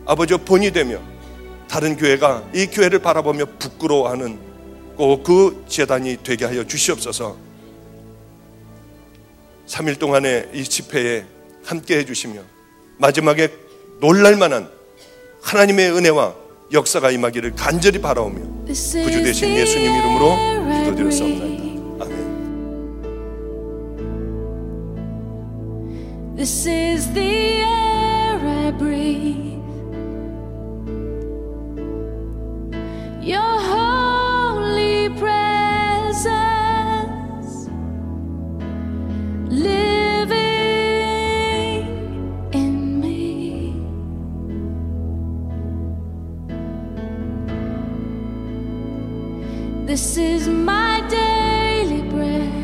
아버지 본이 되며 다른 교회가 이 교회를 바라보며 부끄러워하는 꼭 그 제단이 되게 하여 주시옵소서. 3일 동안의 이 집회에 함께 해주시며 마지막에 놀랄만한 하나님의 은혜와 역사가 임하기를 간절히 바라오며 구주 되신 예수님 이름으로 기도드렸사옵나이다. 아멘. This is the air I breathe. Your holy presence living in me. This is my daily bread.